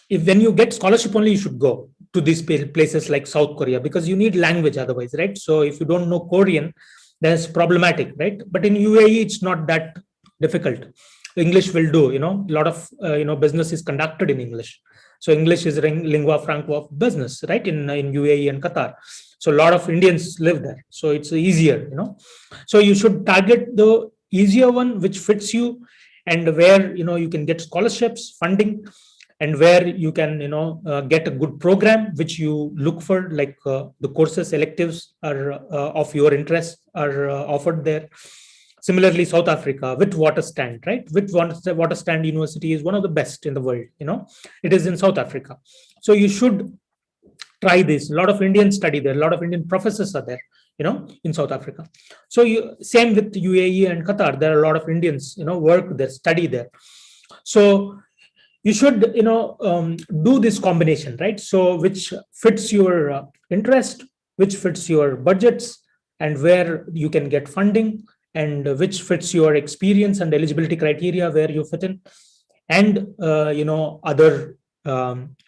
if when you get scholarship only, you should go to these places like South Korea, because you need language otherwise, right? So if you don't know Korean, that's problematic, right? But in UAE, it's not that difficult. English will do. A lot of business is conducted in English. So English is lingua franca of business, right? In UAE and Qatar. So a lot of Indians live there. So it's easier, So you should target the easier one, which fits you, and where you can get scholarships, funding, and where you can get a good program which you look for, like the courses, electives are of your interest are offered there. Similarly, South Africa, Witwatersrand, right? Witwatersrand University is one of the best in the world. It is in South Africa. So you should try this. A lot of Indians study there. A lot of Indian professors are there, in South Africa. So same with UAE and Qatar. There are a lot of Indians, work there, study there. So you should, do this combination, right? So which fits your interest, which fits your budgets, and where you can get funding, and which fits your experience and eligibility criteria, where you fit in, and other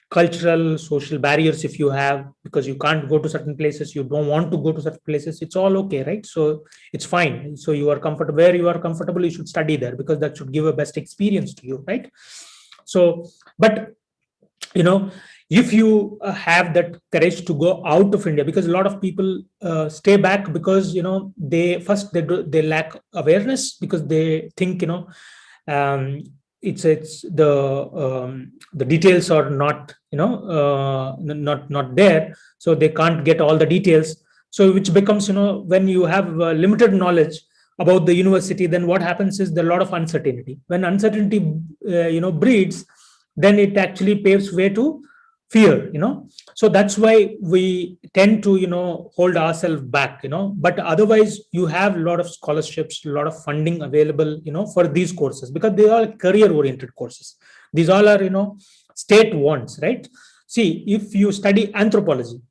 cultural, social barriers if you have, because you can't go to certain places, you don't want to go to certain places, it's all okay, right? So it's fine. So you are comfortable where you are comfortable, you should study there, because that should give a best experience to you, right? So, but if you have that courage to go out of India, because a lot of people stay back because they lack awareness, because they think it's the details are not not there, so they can't get all the details. So which becomes when you have limited knowledge about the university, then what happens is there are a lot of uncertainty. When uncertainty breeds, then it actually paves way to fear. So that's why we tend to hold ourselves back. But otherwise, you have a lot of scholarships, a lot of funding available for these courses, because they are career oriented courses. These all are state wants, right? See, if you study anthropology,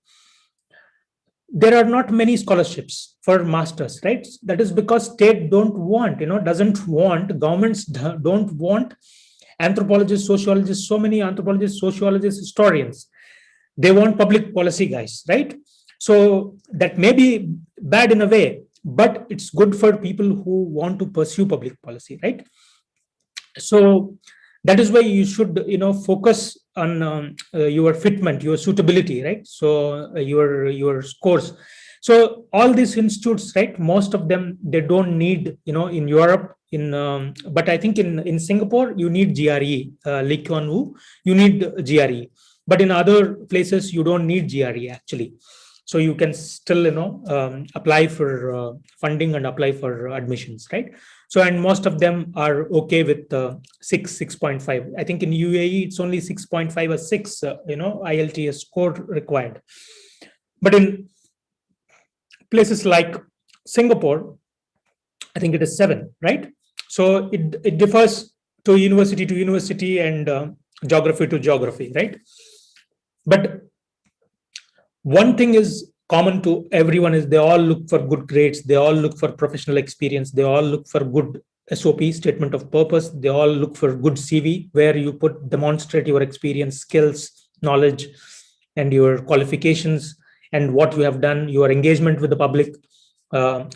there are not many scholarships for masters, right? That is because state doesn't want, governments don't want anthropologists, sociologists, so many anthropologists, sociologists, historians. They want public policy guys, right? So that may be bad in a way, but it's good for people who want to pursue public policy, right? So that is why you should focus on your fitment, your suitability, right? So your scores. So all these institutes, right, most of them, they don't need in Europe, but I think in Singapore you need GRE, Lee Kuan Yew, you need GRE, but in other places you don't need GRE actually. So you can still apply for funding and apply for admissions, right? So, and most of them are okay with 6.5. I think in UAE it's only 6.5 or 6 IELTS score required, but in places like Singapore I think it is 7, right? So it differs to university and geography to geography, right? But one thing is common to everyone is they all look for good grades, they all look for professional experience, they all look for good SOP, statement of purpose, they all look for good CV where you demonstrate your experience, skills, knowledge, and your qualifications and what you have done, your engagement with the public.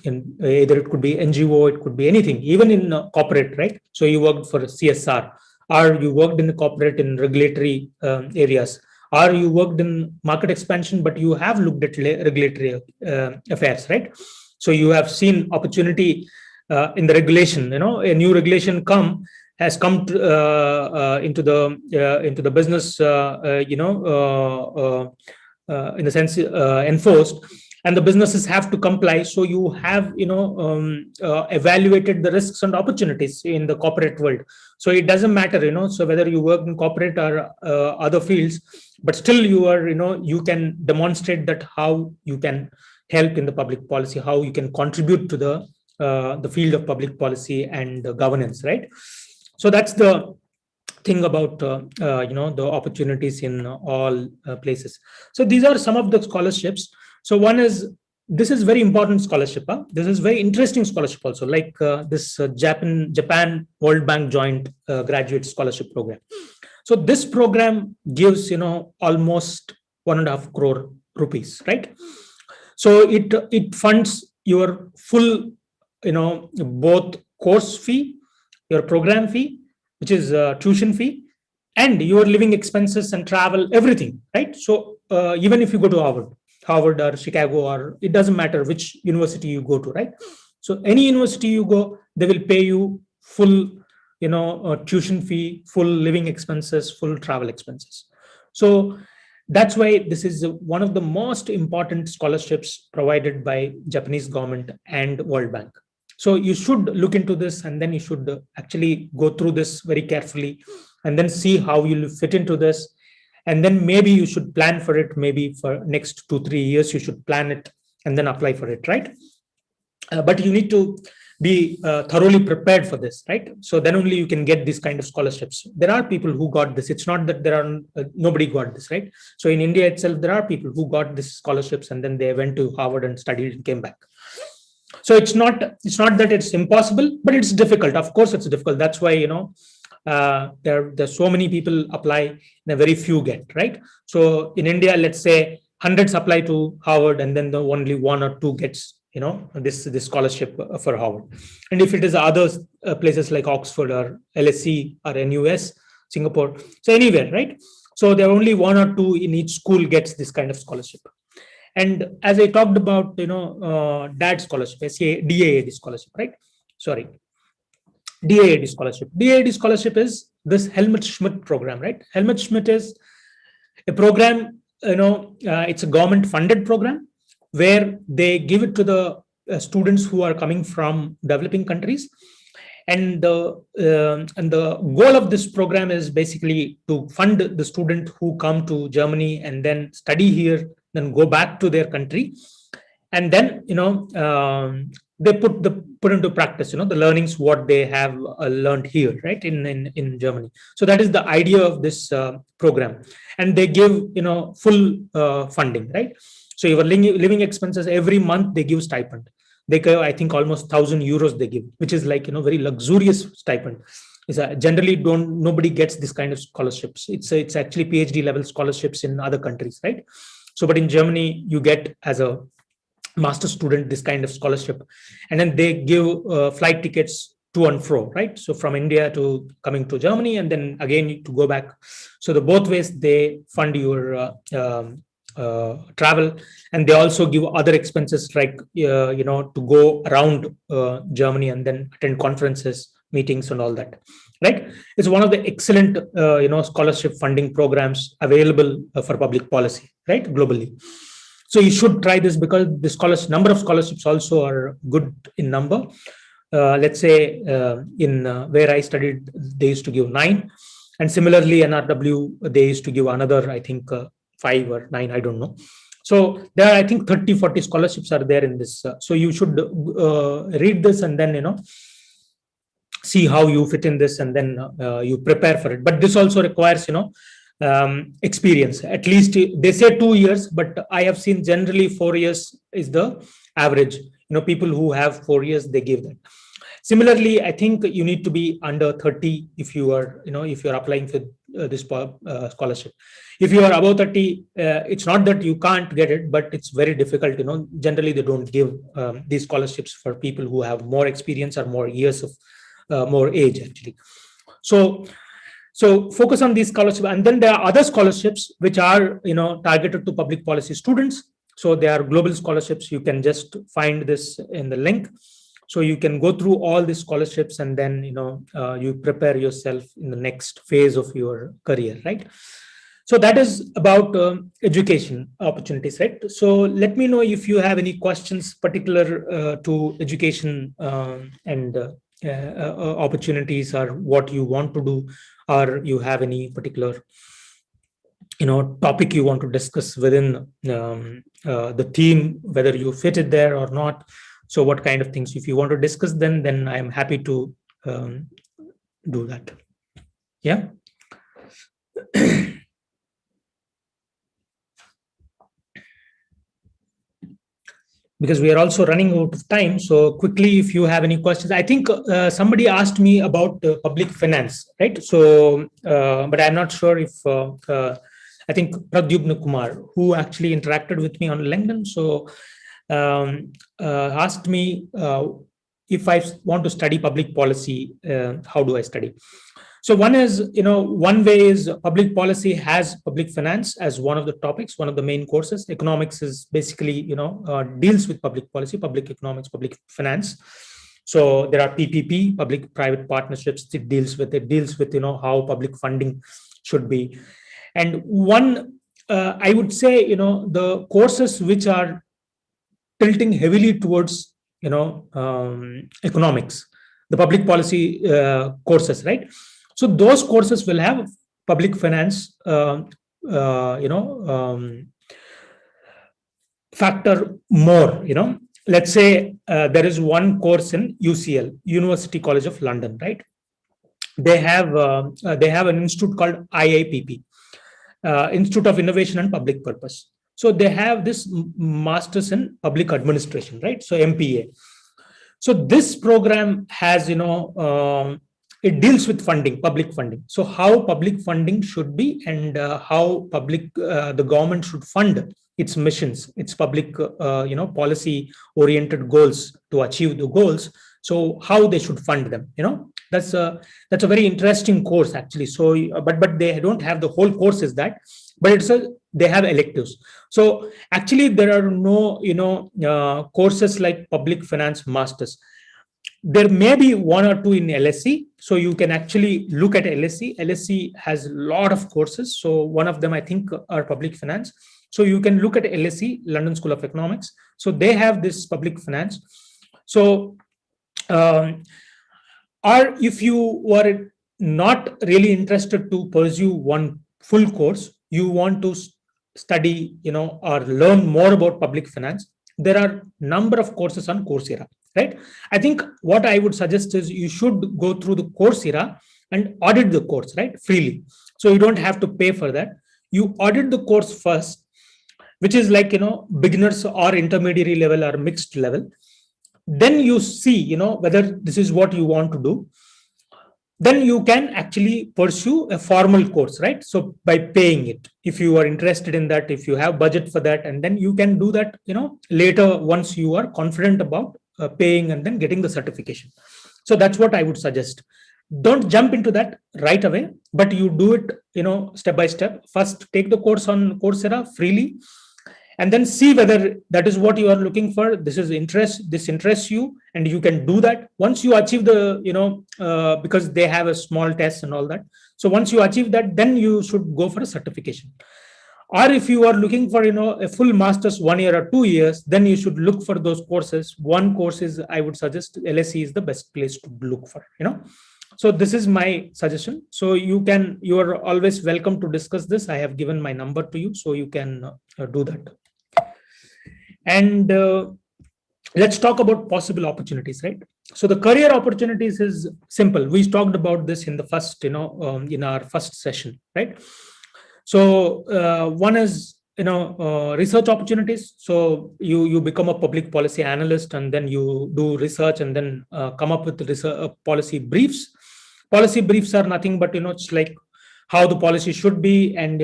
In either it could be NGO, it could be anything, even in corporate, right? So you worked for CSR, or you worked in the corporate in regulatory areas, or you worked in market expansion, but you have looked at regulatory affairs, right? So you have seen opportunity in the regulation. A new regulation has come into the business, in the sense enforced, and the businesses have to comply. So you have evaluated the risks and opportunities in the corporate world. So it doesn't matter, so whether you work in corporate or other fields, but still you are, you can demonstrate that how you can help in the public policy, how you can contribute to the field of public policy and governance, right? So that's the thing about the opportunities in all places. So these are some of the scholarships. So one is, this is very important scholarship. This is very interesting scholarship also, like this Japan World Bank joint graduate scholarship program. So this program gives almost 1.5 crore rupees, right? So it funds your full both course fee, your program fee, which is tuition fee, and your living expenses and travel, everything, right? So even if you go to Harvard or Chicago, or it doesn't matter which university you go to, right? So any university you go, they will pay you full, tuition fee, full living expenses, full travel expenses. So that's why this is one of the most important scholarships provided by Japanese government and World Bank. So you should look into this, and then you should actually go through this very carefully, and then see how you'll fit into this. And then maybe you should plan for it, maybe for next 2-3 years, you should plan it and then apply for it, right? But you need to be thoroughly prepared for this, right? So then only you can get these kind of scholarships. There are people who got this. It's not that there are nobody got this, right? So in India itself, there are people who got these scholarships, and then they went to Harvard and studied and came back. So it's not that it's impossible, but it's difficult. Of course, it's difficult. That's why there's so many people apply and very few get, right? So in India, let's say hundreds apply to Harvard, and then the only 1 or 2 gets this scholarship for Harvard. And if it is other places like Oxford or LSE or NUS, Singapore, so anywhere, right? So there are only 1 or 2 in each school gets this kind of scholarship. And as I talked about, DAD scholarship, DAAD scholarship, right? Sorry, DAAD scholarship. DAAD scholarship is this Helmut Schmidt program, right? Helmut Schmidt is a program, it's a government funded program where they give it to the students who are coming from developing countries. And the goal of this program is basically to fund the student who come to Germany and then study here, then go back to their country, and then they put into practice the learnings what they have learned here, right, in Germany. So that is the idea of this program, and they give full funding, right? So your living expenses every month they give stipend. They give, I think, almost 1,000 euros they give, which is like very luxurious stipend. Generally nobody gets this kind of scholarships. It's actually PhD level scholarships in other countries, right? So, but in Germany, you get as a master student this kind of scholarship, and then they give flight tickets to and fro, right? So from India to coming to Germany, and then again to go back. So the both ways they fund your travel, and they also give other expenses like to go around Germany and then attend conferences, meetings, and all that. Right? It's one of the excellent scholarship funding programs available for public policy, right, globally. So you should try this because the number of scholarships also are good in number. Let's say in where I studied, they used to give 9, and similarly NRW they used to give another, I think 5 or 9, I don't know. So there are, I think, 30-40 scholarships are there in this. So you should read this and then see how you fit in this, and then you prepare for it. But this also requires experience. At least they say 2 years, but I have seen generally 4 years is the average. People who have 4 years, they give that. Similarly, I think you need to be under 30 if you are, if you're applying for this scholarship. If you are above 30, it's not that you can't get it, but it's very difficult. Generally they don't give these scholarships for people who have more experience or more years of more age, actually. So focus on these scholarships, and then there are other scholarships which are targeted to public policy students. So they are global scholarships. You can just find this in the link. So you can go through all these scholarships, and then you prepare yourself in the next phase of your career, right? So that is about education opportunities, right? So let me know if you have any questions particular to education and opportunities, or what you want to do, or you have any particular topic you want to discuss within the theme, whether you fit it there or not. So what kind of things, if you want to discuss, then I am happy to do that. Yeah. Because we are also running out of time. So quickly, if you have any questions. I think somebody asked me about public finance, right? So, but I'm not sure if, I think Pradyumna Kumar, who actually interacted with me on LinkedIn, so asked me if I want to study public policy, how do I study? So one is, one way is public policy has public finance as one of the topics, one of the main courses. Economics is basically, deals with public policy, public economics, public finance. So there are PPP, public-private partnerships. It deals with how public funding should be. And one, I would say, the courses which are tilting heavily towards, economics, the public policy courses, right? So those courses will have public finance, factor more. Let's say there is one course in UCL, University College of London, right? They have an institute called IIPP, Institute of Innovation and Public Purpose. So they have this masters in public administration, right? So MPA. So this program has, it deals with funding, public funding. So how public funding should be, and how the government should fund its missions, its public, policy oriented goals to achieve the goals. So how they should fund them, that's a very interesting course, actually. So, but they don't have the whole course is that, but they have electives. So actually there are no, courses like public finance masters. There may be one or two in LSE. So you can actually look at LSE. LSE has a lot of courses. So one of them, I think, are public finance. So you can look at LSE, London School of Economics. So they have this public finance. So, or if you were not really interested to pursue one full course, you want to study, or learn more about public finance, there are number of courses on Coursera, right? I think what I would suggest is you should go through the Coursera and audit the course, right, freely. So you don't have to pay for that. You audit the course first, which is like, beginners or intermediary level or mixed level. Then you see, whether this is what you want to do. Then you can actually pursue a formal course, right? So by paying it, if you are interested in that, if you have budget for that, and then you can do that, later once you are confident about paying and then getting the certification. So that's what I would suggest. Don't jump into that right away, but you do it, step by step. First, take the course on Coursera freely. and then see whether that is what you are looking for. This interests you, and you can do that. Once you achieve the, because they have a small test and all that. So once you achieve that, then you should go for a certification. Or if you are looking for, a full master's 1 year or 2 years, then you should look for those courses. One course is, I would suggest, LSE is the best place to look for. So this is my suggestion. So you are always welcome to discuss this. I have given my number to you, so you can do that. And let's talk about possible opportunities, right? So the career opportunities is simple. We talked about this in the first, in our first session, right? So one is, research opportunities. So you become a public policy analyst, and then you do research, and then come up with policy briefs. Policy briefs are nothing but, it's like how the policy should be, and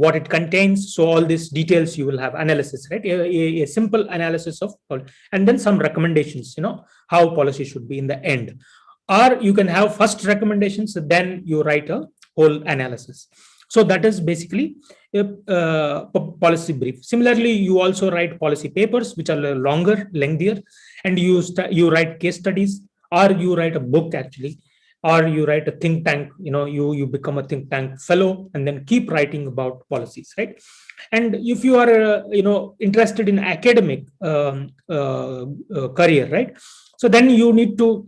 what it contains. So all these details you will have analysis, right? A simple analysis of, and then some recommendations, how policy should be in the end. Or you can have first recommendations, then you write a whole analysis. So that is basically a policy brief. Similarly, you also write policy papers, which are longer, lengthier, and you write case studies, or you write a book actually, or you write a think tank. You become a think tank fellow, and then keep writing about policies, right? And if you are interested in academic career, right? So then you need to,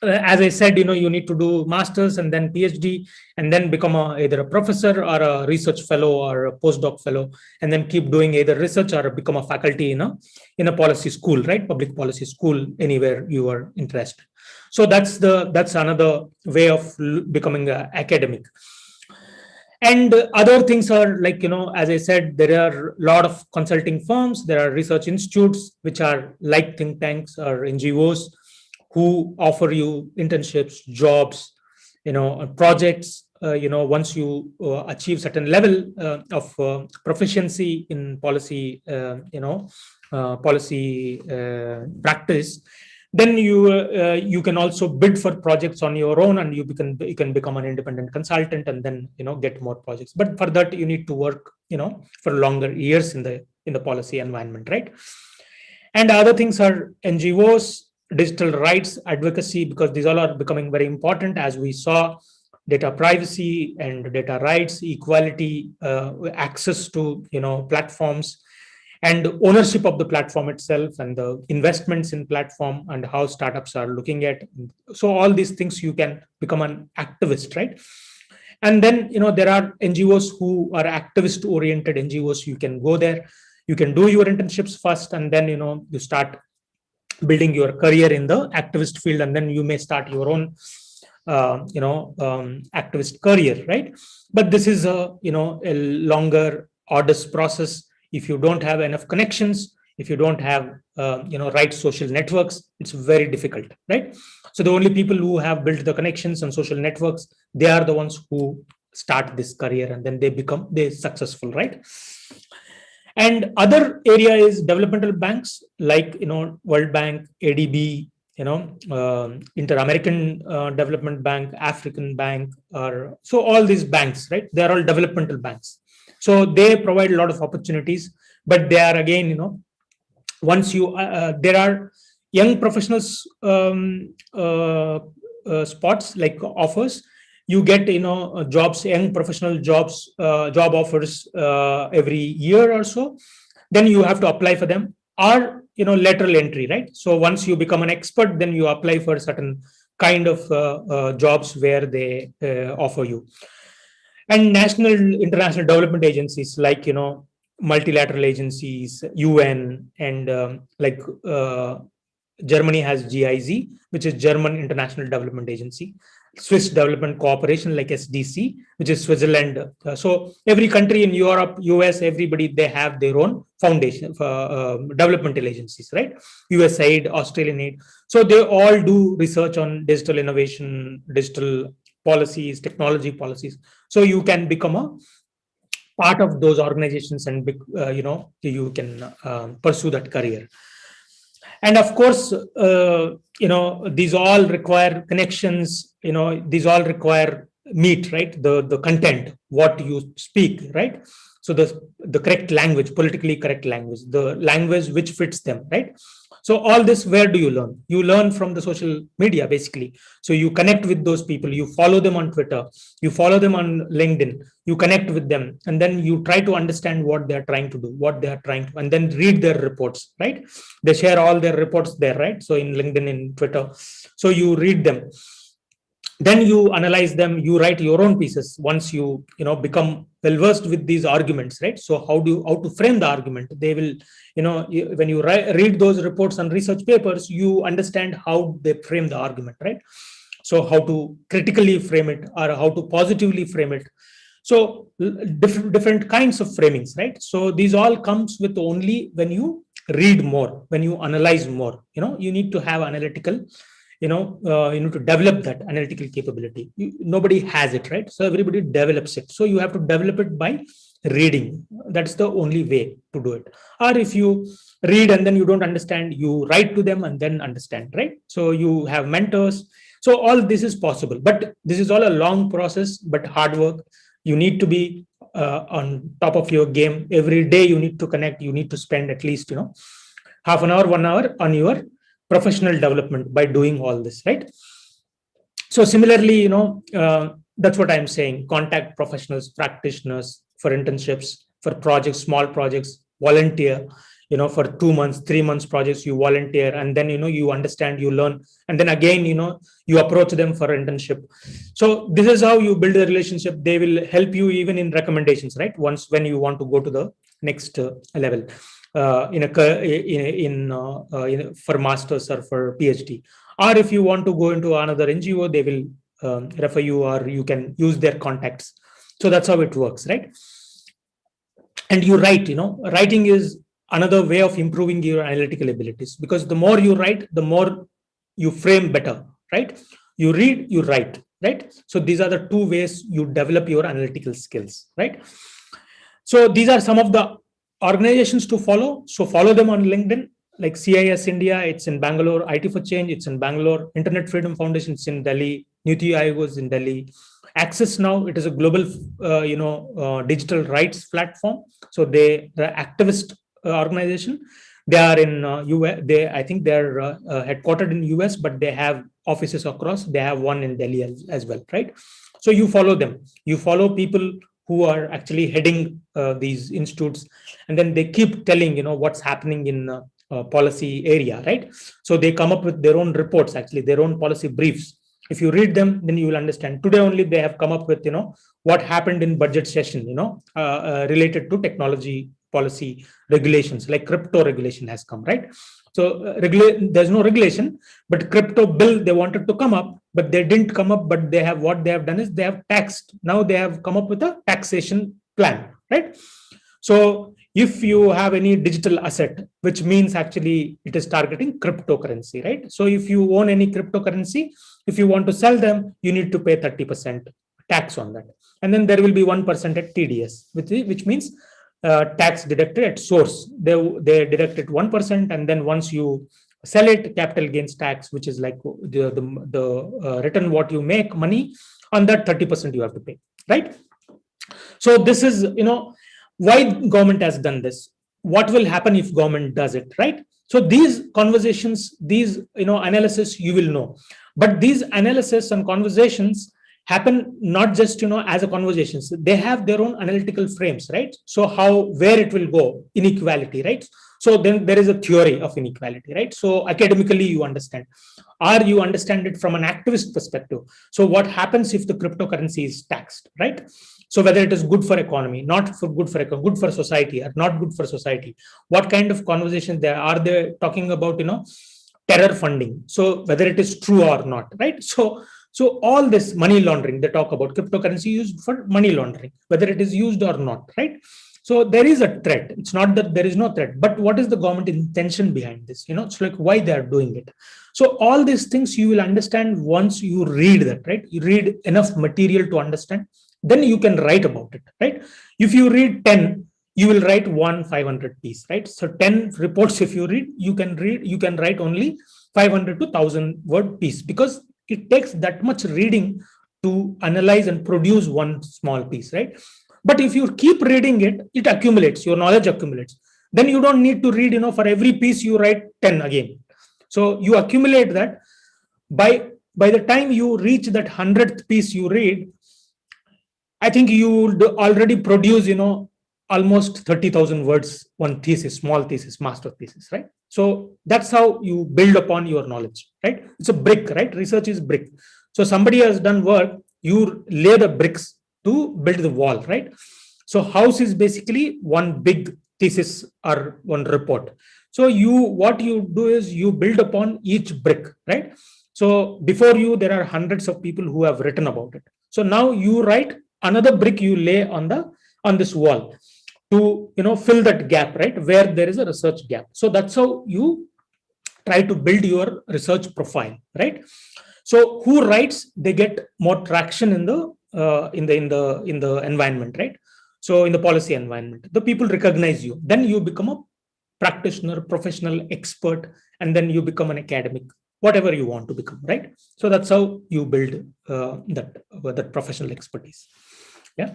as I said, you need to do masters and then PhD, and then become either a professor or a research fellow or a postdoc fellow, and then keep doing either research or become a faculty in a policy school, right? Public policy school, anywhere you are interested. So that's another way of becoming an academic. And other things are like, as I said, there are a lot of consulting firms, there are research institutes, which are like think tanks or NGOs, who offer you internships, jobs, projects. Once you achieve certain level of proficiency in policy, policy practice, then you can also bid for projects on your own, and you can become an independent consultant, and then get more projects. But for that, you need to work for longer years in the policy environment, right? And other things are NGOs, digital rights advocacy, because these all are becoming very important, as we saw: data privacy and data rights, equality, access to platforms, and ownership of the platform itself, and the investments in platform, and how startups are looking at. So all these things, you can become an activist, right? And then there are NGOs who are activist oriented NGOs. You can go there, you can do your internships first, and then you start building your career in the activist field, and then you may start your own activist career, right? But this is a longer, arduous process. If you don't have enough connections, if you don't have right social networks, it's very difficult, right? So the only people who have built the connections and social networks, they are the ones who start this career, and then they're successful, right? And other area is developmental banks, like World Bank, ADB, Inter-American Development Bank, African Bank, or so all these banks, right? They are all developmental banks. So they provide a lot of opportunities, but they are again, once you there are young professionals spots, like offers. You get jobs, young professional jobs, job offers every year or so. Then you have to apply for them, or lateral entry, right? So once you become an expert, then you apply for certain kind of jobs where they offer you. And national international development agencies, like multilateral agencies, UN, and like Germany has GIZ, which is German International Development Agency. Swiss Development Cooperation, like SDC, which is Switzerland. So every country in Europe, US, everybody, they have their own foundation for developmental agencies, right? USAID, Australian Aid. So they all do research on digital innovation, digital policies, technology policies. So you can become a part of those organizations, and you can pursue that career. And of course, these all require connections. These all require meat, right? The content, what you speak, right? So the correct language, politically correct language, the language which fits them, right? So all this, where do you learn? You learn from the social media, basically. So you connect with those people, you follow them on Twitter, you follow them on LinkedIn, you connect with them, and then you try to understand what they're trying to do, what they are trying to, and then read their reports, right? They share all their reports there, right? So in LinkedIn, in Twitter, so you read them, then you analyze them, you write your own pieces once you become well versed with these arguments, right? So how to frame the argument, they will, when you read those reports and research papers, you understand how they frame the argument, right? So how to critically frame it, or how to positively frame it. So different kinds of framings, right? So these all comes with only when you read more, when you analyze more. You need to have analytical, you need to develop that analytical capability. Nobody has it, right? So everybody develops it, so you have to develop it by reading. That's the only way to do it. Or if you read and then you don't understand, you write to them and then understand, right? So you have mentors. So all this is possible, but this is all a long process, but hard work. You need to be on top of your game every day. You need to connect, you need to spend at least half an hour, 1 hour on your professional development by doing all this, right? So similarly, that's what I'm saying. Contact professionals, practitioners for internships, for projects, small projects, volunteer. For 2 months, 3 months projects, you volunteer, and then you understand, you learn, and then again you approach them for internship. So this is how you build a relationship. They will help you even in recommendations, right? Once when you want to go to the next level. For masters or for PhD, or if you want to go into another NGO, they will refer you, or you can use their contacts. So that's how it works, right? And you write. Writing is another way of improving your analytical abilities, because the more you write, the more you frame better, right? You read, you write, right? So these are the two ways you develop your analytical skills, right? So these are some of the organizations to follow. So follow them on LinkedIn, like CIS India, it's in Bangalore. IT for Change, it's in Bangalore. Internet Freedom Foundation, it's in Delhi. Niti Aayog is in Delhi. Access Now, it is a global, digital rights platform. So the activist organization. They are in US. I think they're headquartered in US, but they have offices across. They have one in Delhi as well, right? So you follow them. You follow people who are actually heading these institutes, and then they keep telling what's happening in policy area, right? So they come up with their own reports, actually their own policy briefs. If you read them, then you will understand. Today only they have come up with what happened in budget session, related to technology policy regulations, like crypto regulation has come, right? So there's no regulation, but crypto bill they wanted to come up, but they didn't come up. But what they have done is they have taxed. Now they have come up with a taxation plan, right? So if you have any digital asset, which means actually it is targeting cryptocurrency, right? So if you own any cryptocurrency, if you want to sell them, you need to pay 30% tax on that, and then there will be 1% at TDS, which means tax deducted at source. They deduct it 1%, and then once you sell it, capital gains tax, which is like the return what you make money on that, 30% you have to pay, right? So this is why government has done this. What will happen if government does it, right? So these conversations, these analysis, you will know, but these analysis and conversations happen not just as a conversations. They have their own analytical frames, right? So where it will go, inequality, right? So then there is a theory of inequality, right? So academically you understand, or you understand it from an activist perspective. So what happens if the cryptocurrency is taxed, right? So whether it is good for economy, not for good for economy, good for society, or not good for society. What kind of conversations there are they talking about? Terror funding. So whether it is true or not, right? So all this money laundering, they talk about cryptocurrency used for money laundering, whether it is used or not, right? So there is a threat. It's not that there is no threat, but what is the government intention behind this? It's like why they are doing it. So all these things you will understand once you read that, right? You read enough material to understand, then you can write about it, right? If you read 10, you will write 500 piece, right? So 10 reports, if you read, you can write only 500 to 1,000 word piece, because it takes that much reading to analyze and produce one small piece, right? But if you keep reading it, it accumulates, your knowledge accumulates. Then you don't need to read, for every piece you write 10 again. So you accumulate that. By the time you reach that 100th piece you read, I think you would already produce, almost 30,000 words, one thesis, small thesis, master thesis, right? So that's how you build upon your knowledge, right? It's a brick, right? Research is brick. So somebody has done work, you lay the bricks to build the wall, right? So house is basically one big thesis or one report. So what you do is you build upon each brick, right? So before you, there are hundreds of people who have written about it. So now you write another brick, you lay on this wall to fill that gap, right, where there is a research gap. So that's how you try to build your research profile, right? So who writes, they get more traction in the environment, right? So in the policy environment, the people recognize you. Then you become a practitioner, professional, expert, and then you become an academic, whatever you want to become, right? So that's how you build that professional expertise. Yeah.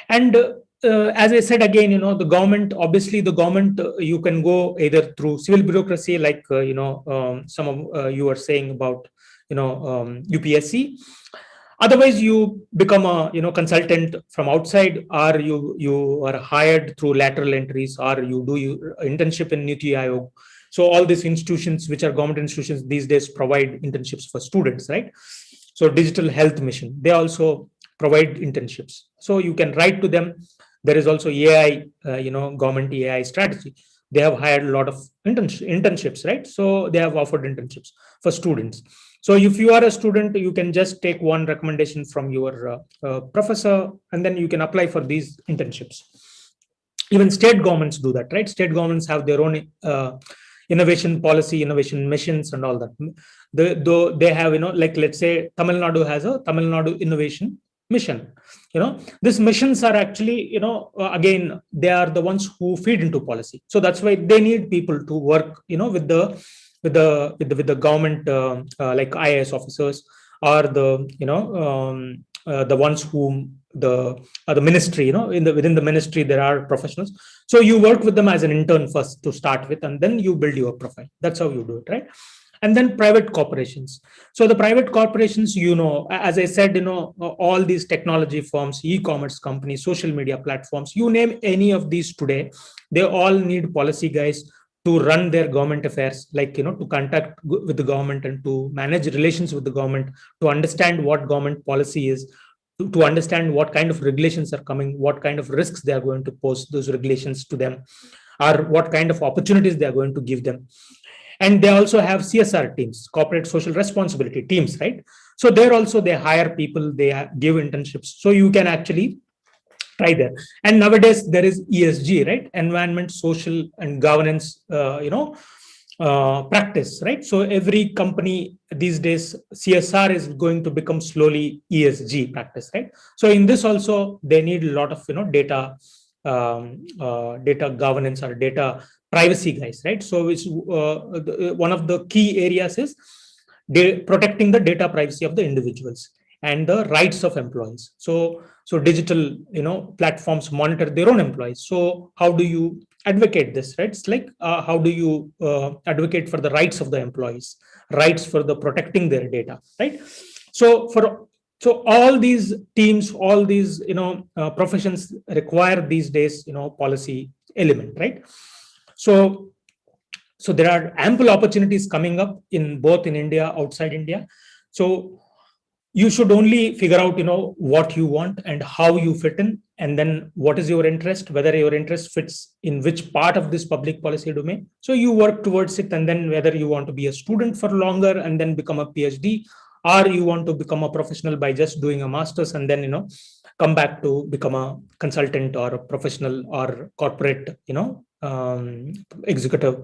And as I said again, the government, obviously the government, you can go either through civil bureaucracy, like some of you are saying about UPSC. Otherwise, you become a consultant from outside, or you are hired through lateral entries, or you do your internship in Niti Aayog. So all these institutions, which are government institutions these days, provide internships for students, right? So Digital Health Mission, they also provide internships. So you can write to them. There is also AI, government AI strategy. They have hired a lot of internships, right? So they have offered internships for students. So if you are a student, you can just take one recommendation from your professor, and then you can apply for these internships. Even state governments do that, right? State governments have their own innovation policy, innovation missions, and all that. They have, like let's say Tamil Nadu has a Tamil Nadu Innovation Mission. These missions are actually, again, they are the ones who feed into policy. So that's why they need people to work, with the government, like IAS officers, or the ones whom the ministry, within the ministry there are professionals. So you work with them as an intern first to start with, and then you build your profile. That's how you do it, right? And then private corporations. So the private corporations, as I said, all these technology firms, e-commerce companies, social media platforms, you name any of these today, they all need policy guys to run their government affairs, like, to contact with the government and to manage relations with the government, to understand what government policy is, to understand what kind of regulations are coming, what kind of risks they are going to pose those regulations to them, or what kind of opportunities they are going to give them. And they also have CSR teams, corporate social responsibility teams, right? So there also they hire people, they give internships. So you can actually try there. And nowadays there is ESG, right? Environment, social, and governance, practice, right? So every company these days, CSR is going to become slowly ESG practice, right? So in this also, they need a lot of, data, data governance or data privacy guys, right? So it's one of the key areas is protecting the data privacy of the individuals and the rights of employees. So digital, platforms monitor their own employees. So how do you advocate this, right? It's like, how do you advocate for the rights of the employees, rights for the protecting their data, right? So all these teams, all these, professions require these days, policy element, right? So there are ample opportunities coming up in both in India, outside India. So you should only figure out, what you want and how you fit in, and then what is your interest, whether your interest fits in which part of this public policy domain. So you work towards it, and then whether you want to be a student for longer and then become a PhD, or you want to become a professional by just doing a master's and then, come back to become a consultant or a professional or corporate, executive.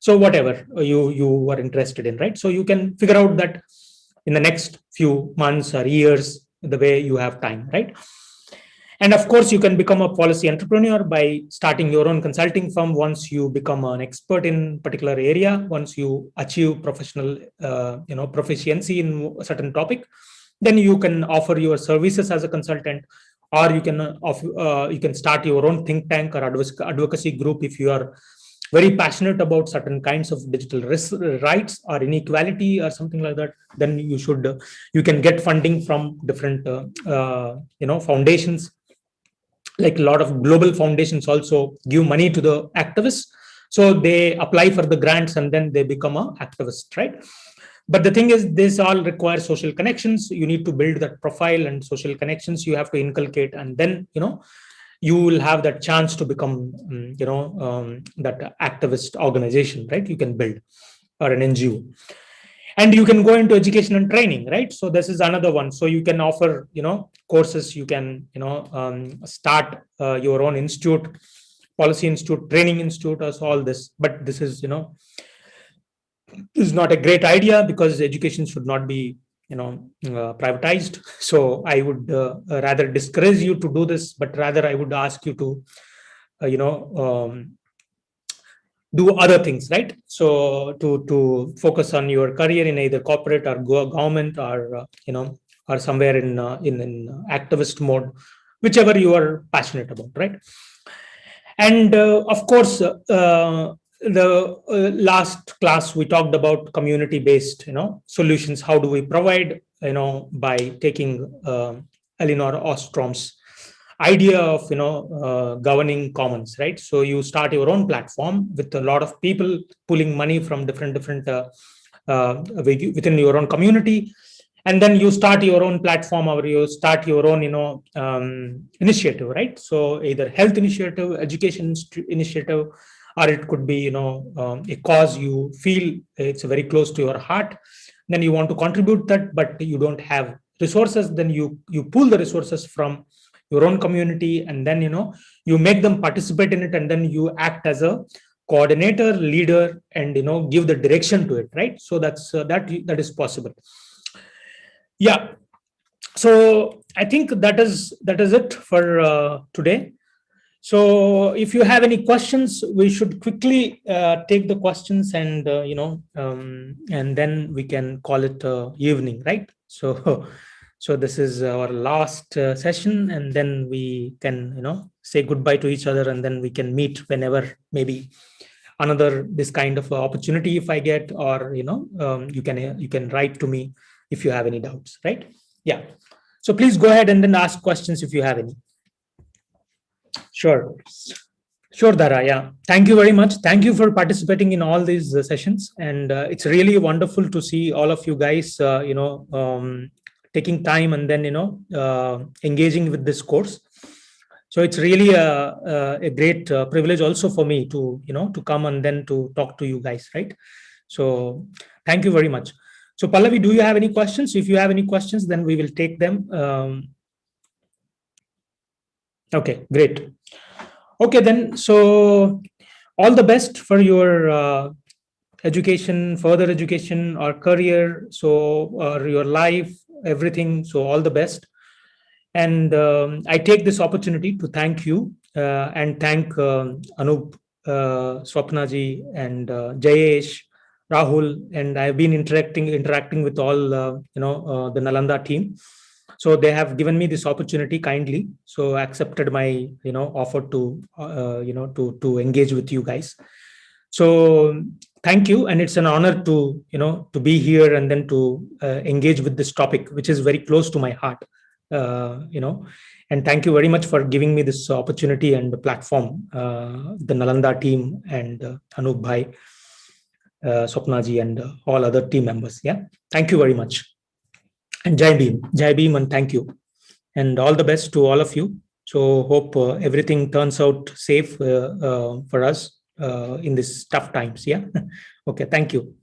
So whatever you are interested in, right? So you can figure out that in the next few months or years, the way you have time, right? And of course, you can become a policy entrepreneur by starting your own consulting firm once you become an expert in particular area, once you achieve professional, proficiency in a certain topic. Then you can offer your services as a consultant, or you can start your own think tank or advocacy group if you are very passionate about certain kinds of digital rights or inequality or something like that. Then you can get funding from different foundations. Like a lot of global foundations also give money to the activists, so they apply for the grants and then they become a activist, right? But the thing is, this all requires social connections. You need to build that profile and social connections you have to inculcate, and then you will have that chance to become that activist organization, right? You can build, or an NGO. And you can go into education and training, right? So this is another one. So you can offer courses. You can start your own institute, policy institute, training institute, or all this. But this is not a great idea, because education should not be privatized. So I would rather discourage you to do this, but rather I would ask you to do other things, right? So to focus on your career in either corporate or government, or or somewhere in activist mode, whichever you are passionate about, right? And of course, the last class we talked about community based solutions. How do we provide, by taking Elinor Ostrom's idea of governing commons, right? So you start your own platform with a lot of people pulling money from different within your own community, and then you start your own platform, or you start your own initiative, right? So either health initiative, education initiative, or it could be a cause you feel it's very close to your heart. Then you want to contribute that, but you don't have resources. Then you pull the resources from your own community, and then you make them participate in it, and then you act as a coordinator, leader, and give the direction to it, right? So that's that is possible. Yeah. So I think that is it for today. So if you have any questions, we should quickly take the questions, and and then we can call it evening, right? So so this is our last session, and then we can say goodbye to each other, and then we can meet whenever, maybe another this kind of opportunity if I get, or you can write to me if you have any doubts, right? Yeah. So please go ahead and then ask questions if you have any. Sure. Sure, Dara. Yeah. Thank you very much. Thank you for participating in all these sessions. And it's really wonderful to see all of you guys, taking time and then, engaging with this course. So it's really a great privilege also for me to, to come and then to talk to you guys, right? So thank you very much. So Pallavi, do you have any questions? If you have any questions, then we will take them. Okay, great. Okay, then. So all the best for your education, further education, or career. So or your life, everything. So all the best. And I take this opportunity to thank you and thank Anup, Swapnaji, and Jayesh, Rahul, and I've been interacting with all the Nalanda team. So they have given me this opportunity kindly. So I accepted my offer to to engage with you guys. So thank you, and it's an honor to to be here and then to engage with this topic, which is very close to my heart. And thank you very much for giving me this opportunity and the platform, the Nalanda team and Anup Bhai, Swapnaji, and all other team members. Yeah, thank you very much. And Jai Bhim, and thank you. And all the best to all of you. So hope everything turns out safe for us in these tough times. Yeah. Okay. Thank you.